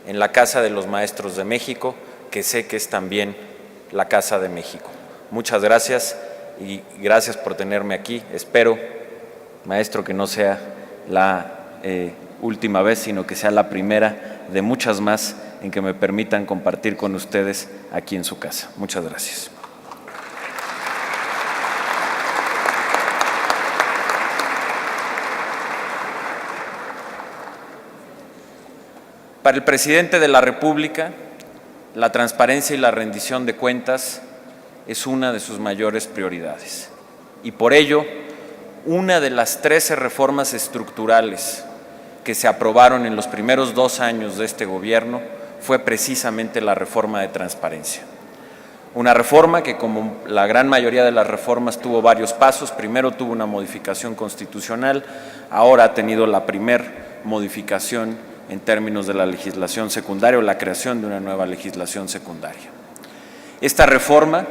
en la Casa de los Maestros de México, que sé que es también la Casa de México. Muchas gracias y gracias por tenerme aquí. Espero, maestro, que no sea la última vez, sino que sea la primera de muchas más en que me permitan compartir con ustedes aquí en su casa. Muchas gracias. Para el presidente de la República, la transparencia y la rendición de cuentas es una de sus mayores prioridades. Y por ello, una de las 13 reformas estructurales que se aprobaron en los primeros 2 años de este gobierno fue precisamente la reforma de transparencia. Una reforma que, como la gran mayoría de las reformas, tuvo varios pasos. Primero tuvo una modificación constitucional, ahora ha tenido la primera modificación en términos de la legislación secundaria o la creación de una nueva legislación secundaria. Esta reforma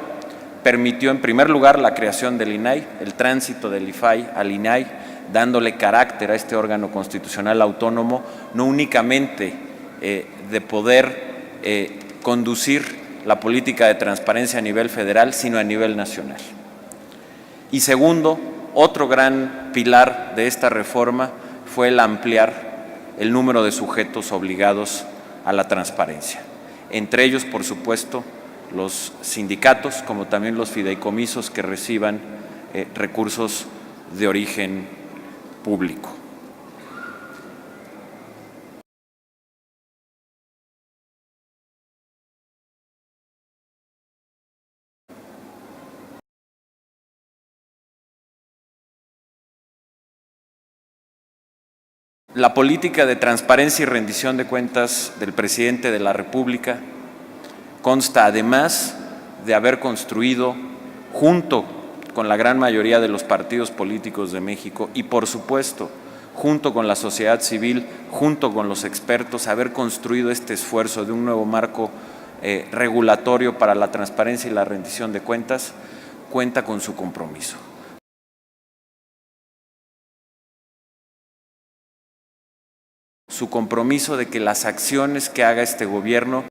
permitió, en primer lugar, la creación del INAI, el tránsito del IFAI al INAI, dándole carácter a este órgano constitucional autónomo, no únicamente de poder conducir la política de transparencia a nivel federal, sino a nivel nacional. Y segundo, otro gran pilar de esta reforma fue el ampliar el número de sujetos obligados a la transparencia. Entre ellos, por supuesto, los sindicatos, como también los fideicomisos que reciban recursos de origen público. La política de transparencia y rendición de cuentas del presidente de la República consta, además de haber construido, junto con la gran mayoría de los partidos políticos de México y, por supuesto, junto con la sociedad civil, junto con los expertos, haber construido este esfuerzo de un nuevo marco regulatorio para la transparencia y la rendición de cuentas, cuenta con su compromiso. Su compromiso de que las acciones que haga este gobierno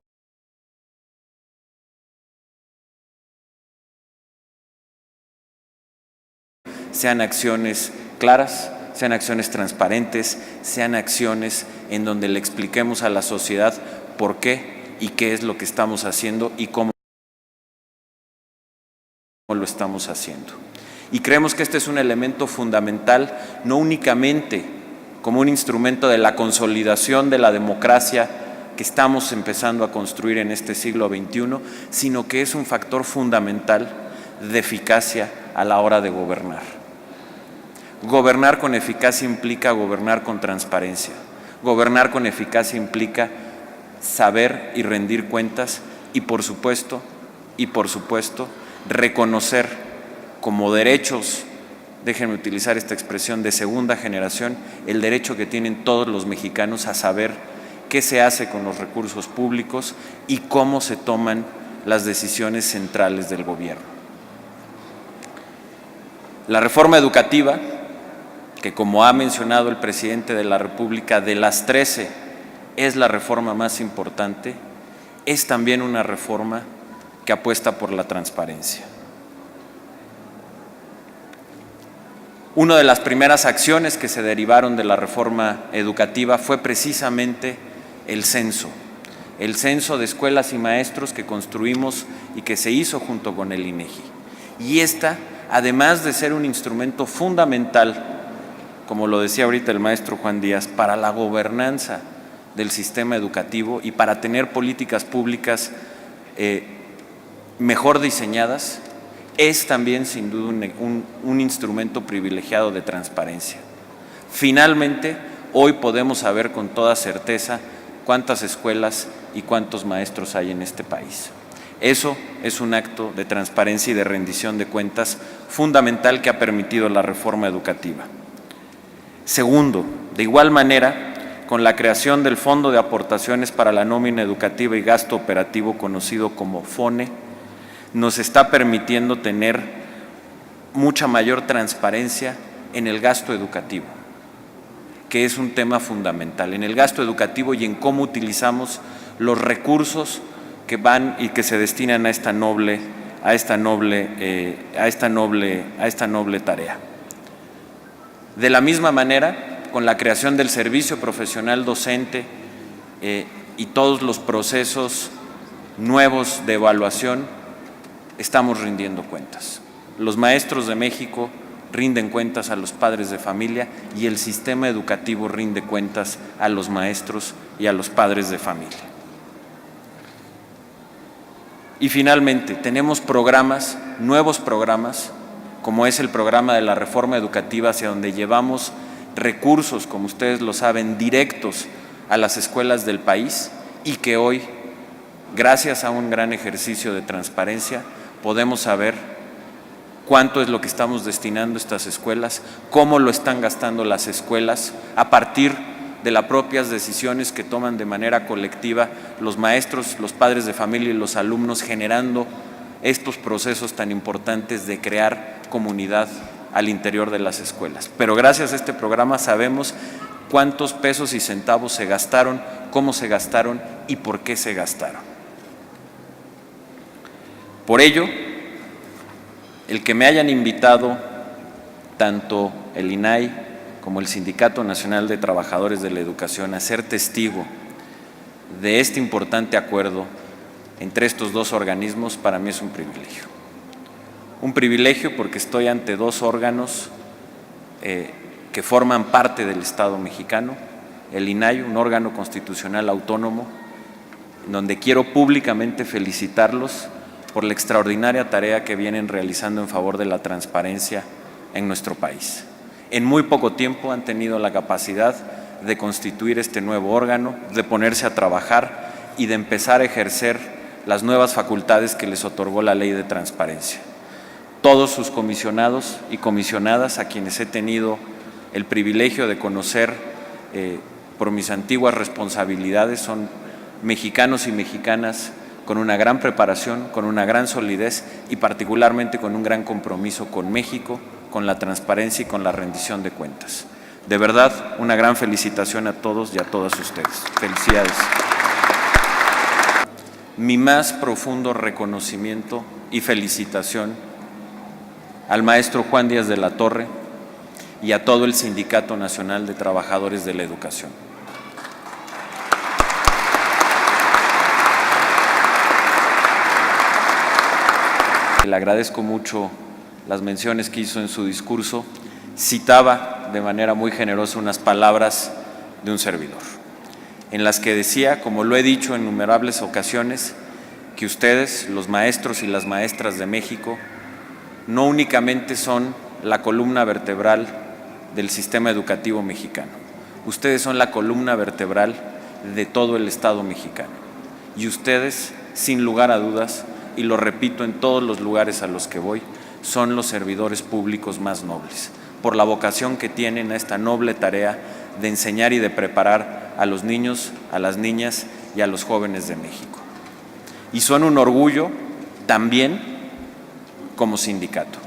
sean acciones claras, sean acciones transparentes, sean acciones en donde le expliquemos a la sociedad por qué y qué es lo que estamos haciendo y cómo lo estamos haciendo. Y creemos que este es un elemento fundamental, no únicamente como un instrumento de la consolidación de la democracia que estamos empezando a construir en este siglo XXI, sino que es un factor fundamental de eficacia a la hora de gobernar. Gobernar con eficacia implica gobernar con transparencia. Gobernar con eficacia implica saber y rendir cuentas y, por supuesto, reconocer como derechos, déjenme utilizar esta expresión, de segunda generación, el derecho que tienen todos los mexicanos a saber qué se hace con los recursos públicos y cómo se toman las decisiones centrales del gobierno. La reforma educativa, que como ha mencionado el presidente de la República, de las 13 es la reforma más importante, es también una reforma que apuesta por la transparencia. Una de las primeras acciones que se derivaron de la reforma educativa fue precisamente el censo de escuelas y maestros que construimos y que se hizo junto con el INEGI. Y esta, además de ser un instrumento fundamental, como lo decía ahorita el maestro Juan Díaz, para la gobernanza del sistema educativo y para tener políticas públicas mejor diseñadas, es también sin duda un instrumento privilegiado de transparencia. Finalmente, hoy podemos saber con toda certeza cuántas escuelas y cuántos maestros hay en este país. Eso es un acto de transparencia y de rendición de cuentas fundamental que ha permitido la reforma educativa. Segundo, de igual manera, con la creación del Fondo de Aportaciones para la Nómina Educativa y Gasto Operativo, conocido como FONE, nos está permitiendo tener mucha mayor transparencia en el gasto educativo, que es un tema fundamental, en el gasto educativo y en cómo utilizamos los recursos que van y que se destinan a esta noble tarea. De la misma manera, con la creación del servicio profesional docente y todos los procesos nuevos de evaluación, estamos rindiendo cuentas. Los maestros de México rinden cuentas a los padres de familia y el sistema educativo rinde cuentas a los maestros y a los padres de familia. Y finalmente, tenemos programas, nuevos programas, como es el programa de la reforma educativa, hacia donde llevamos recursos, como ustedes lo saben, directos a las escuelas del país, y que hoy, gracias a un gran ejercicio de transparencia, podemos saber cuánto es lo que estamos destinando a estas escuelas, cómo lo están gastando las escuelas, a partir de las propias decisiones que toman de manera colectiva los maestros, los padres de familia y los alumnos, generando estos procesos tan importantes de crear comunidad al interior de las escuelas. Pero gracias a este programa sabemos cuántos pesos y centavos se gastaron, cómo se gastaron y por qué se gastaron. Por ello, el que me hayan invitado tanto el INAI como el Sindicato Nacional de Trabajadores de la Educación a ser testigo de este importante acuerdo entre estos dos organismos, para mí es un privilegio. Un privilegio porque estoy ante dos órganos que forman parte del Estado mexicano, el INAI, un órgano constitucional autónomo, donde quiero públicamente felicitarlos por la extraordinaria tarea que vienen realizando en favor de la transparencia en nuestro país. En muy poco tiempo han tenido la capacidad de constituir este nuevo órgano, de ponerse a trabajar y de empezar a ejercer las nuevas facultades que les otorgó la Ley de Transparencia. Todos sus comisionados y comisionadas, a quienes he tenido el privilegio de conocer por mis antiguas responsabilidades, son mexicanos y mexicanas con una gran preparación, con una gran solidez y particularmente con un gran compromiso con México, con la transparencia y con la rendición de cuentas. De verdad, una gran felicitación a todos y a todas ustedes. Felicidades. Mi más profundo reconocimiento y felicitación al maestro Juan Díaz de la Torre y a todo el Sindicato Nacional de Trabajadores de la Educación. Le agradezco mucho las menciones que hizo en su discurso. Citaba de manera muy generosa unas palabras de un servidor, en las que decía, como lo he dicho en innumerables ocasiones, que ustedes, los maestros y las maestras de México, no únicamente son la columna vertebral del sistema educativo mexicano, ustedes son la columna vertebral de todo el Estado mexicano. Y ustedes, sin lugar a dudas, y lo repito en todos los lugares a los que voy, son los servidores públicos más nobles, por la vocación que tienen a esta noble tarea de enseñar y de preparar a los niños, a las niñas y a los jóvenes de México. Y son un orgullo también como sindicato,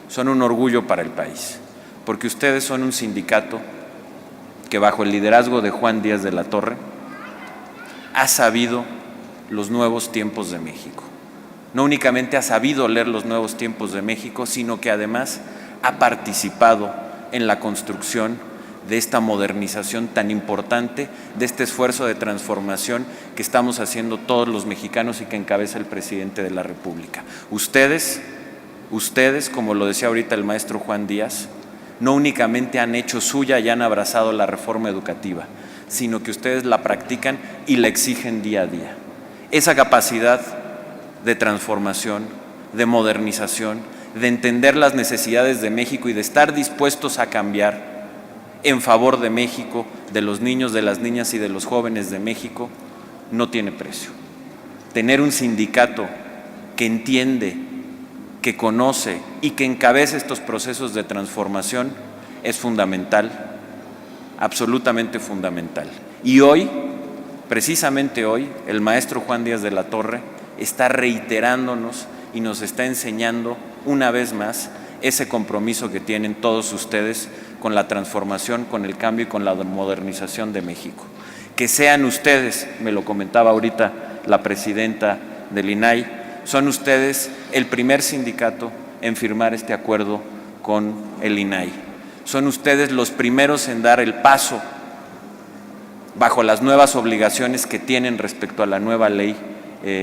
son un orgullo para el país, porque ustedes son un sindicato que bajo el liderazgo de Juan Díaz de la Torre ha sabido los nuevos tiempos de México. No únicamente ha sabido leer los nuevos tiempos de México, sino que además ha participado en la construcción de esta modernización tan importante, de este esfuerzo de transformación que estamos haciendo todos los mexicanos y que encabeza el presidente de la República. Ustedes, como lo decía ahorita el maestro Juan Díaz, no únicamente han hecho suya y han abrazado la reforma educativa, sino que ustedes la practican y la exigen día a día. Esa capacidad de transformación, de modernización, de entender las necesidades de México y de estar dispuestos a cambiar en favor de México, de los niños, de las niñas y de los jóvenes de México, no tiene precio. Tener un sindicato que entiende, que conoce y que encabeza estos procesos de transformación es fundamental, absolutamente fundamental. Y hoy, precisamente hoy, el maestro Juan Díaz de la Torre está reiterándonos y nos está enseñando una vez más ese compromiso que tienen todos ustedes con la transformación, con el cambio y con la modernización de México. Que sean ustedes, me lo comentaba ahorita la presidenta del INAI, son ustedes el primer sindicato en firmar este acuerdo con el INAI. Son ustedes los primeros en dar el paso bajo las nuevas obligaciones que tienen respecto a la nueva ley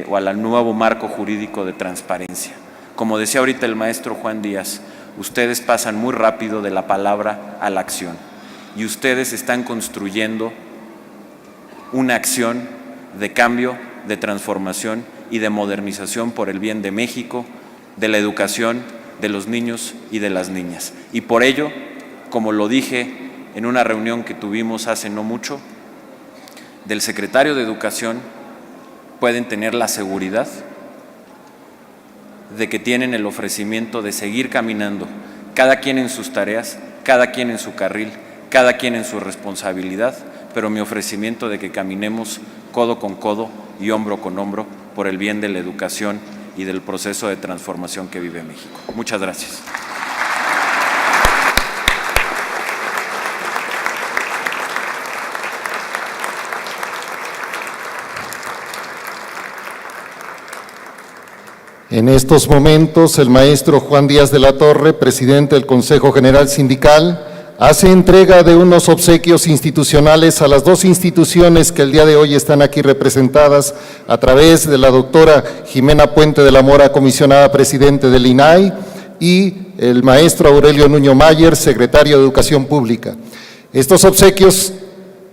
o al nuevo marco jurídico de transparencia. Como decía ahorita el maestro Juan Díaz, ustedes pasan muy rápido de la palabra a la acción y ustedes están construyendo una acción de cambio, de transformación y de modernización por el bien de México, de la educación, de los niños y de las niñas. Y por ello, como lo dije en una reunión que tuvimos hace no mucho, del secretario de Educación pueden tener la seguridad de que tienen el ofrecimiento de seguir caminando, cada quien en sus tareas, cada quien en su carril, cada quien en su responsabilidad, pero mi ofrecimiento de que caminemos codo con codo y hombro con hombro por el bien de la educación y del proceso de transformación que vive México. Muchas gracias. En estos momentos, el maestro Juan Díaz de la Torre, presidente del Consejo General Sindical, hace entrega de unos obsequios institucionales a las dos instituciones que el día de hoy están aquí representadas a través de la doctora Jimena Puente de la Mora, comisionada presidente del INAI, y el maestro Aurelio Nuño Mayer, secretario de Educación Pública. Estos obsequios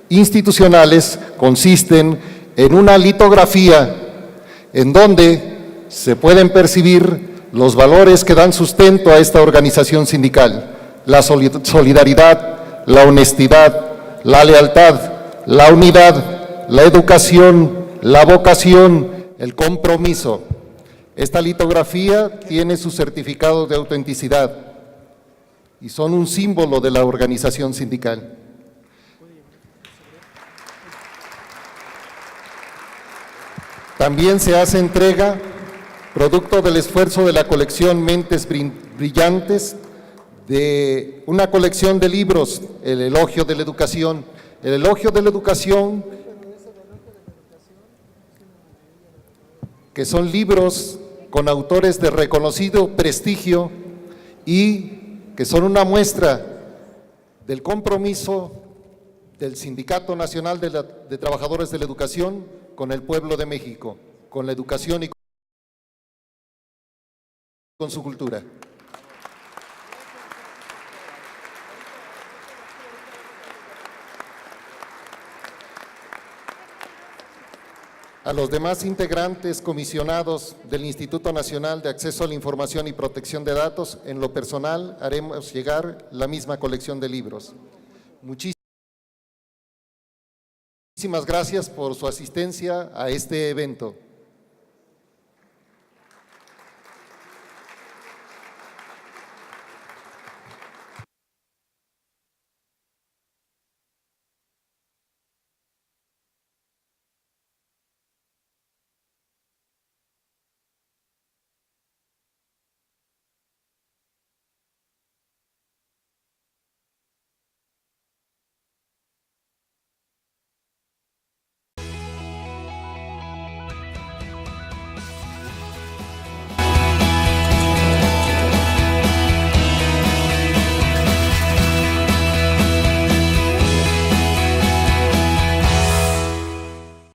institucionales consisten en una litografía en donde se pueden percibir los valores que dan sustento a esta organización sindical: la solidaridad, la honestidad, la lealtad, la unidad, la educación, la vocación, el compromiso. Esta litografía tiene su certificado de autenticidad y son un símbolo de la organización sindical. También se hace entrega, producto del esfuerzo de la colección Mentes Brillantes, de una colección de libros, El Elogio de la Educación. El Elogio de la Educación, que son libros con autores de reconocido prestigio y que son una muestra del compromiso del Sindicato Nacional de Trabajadores de la Educación con el pueblo de México, con la educación y con su cultura. A los demás integrantes comisionados del Instituto Nacional de Acceso a la Información y Protección de Datos, en lo personal haremos llegar la misma colección de libros. Muchísimas gracias por su asistencia a este evento.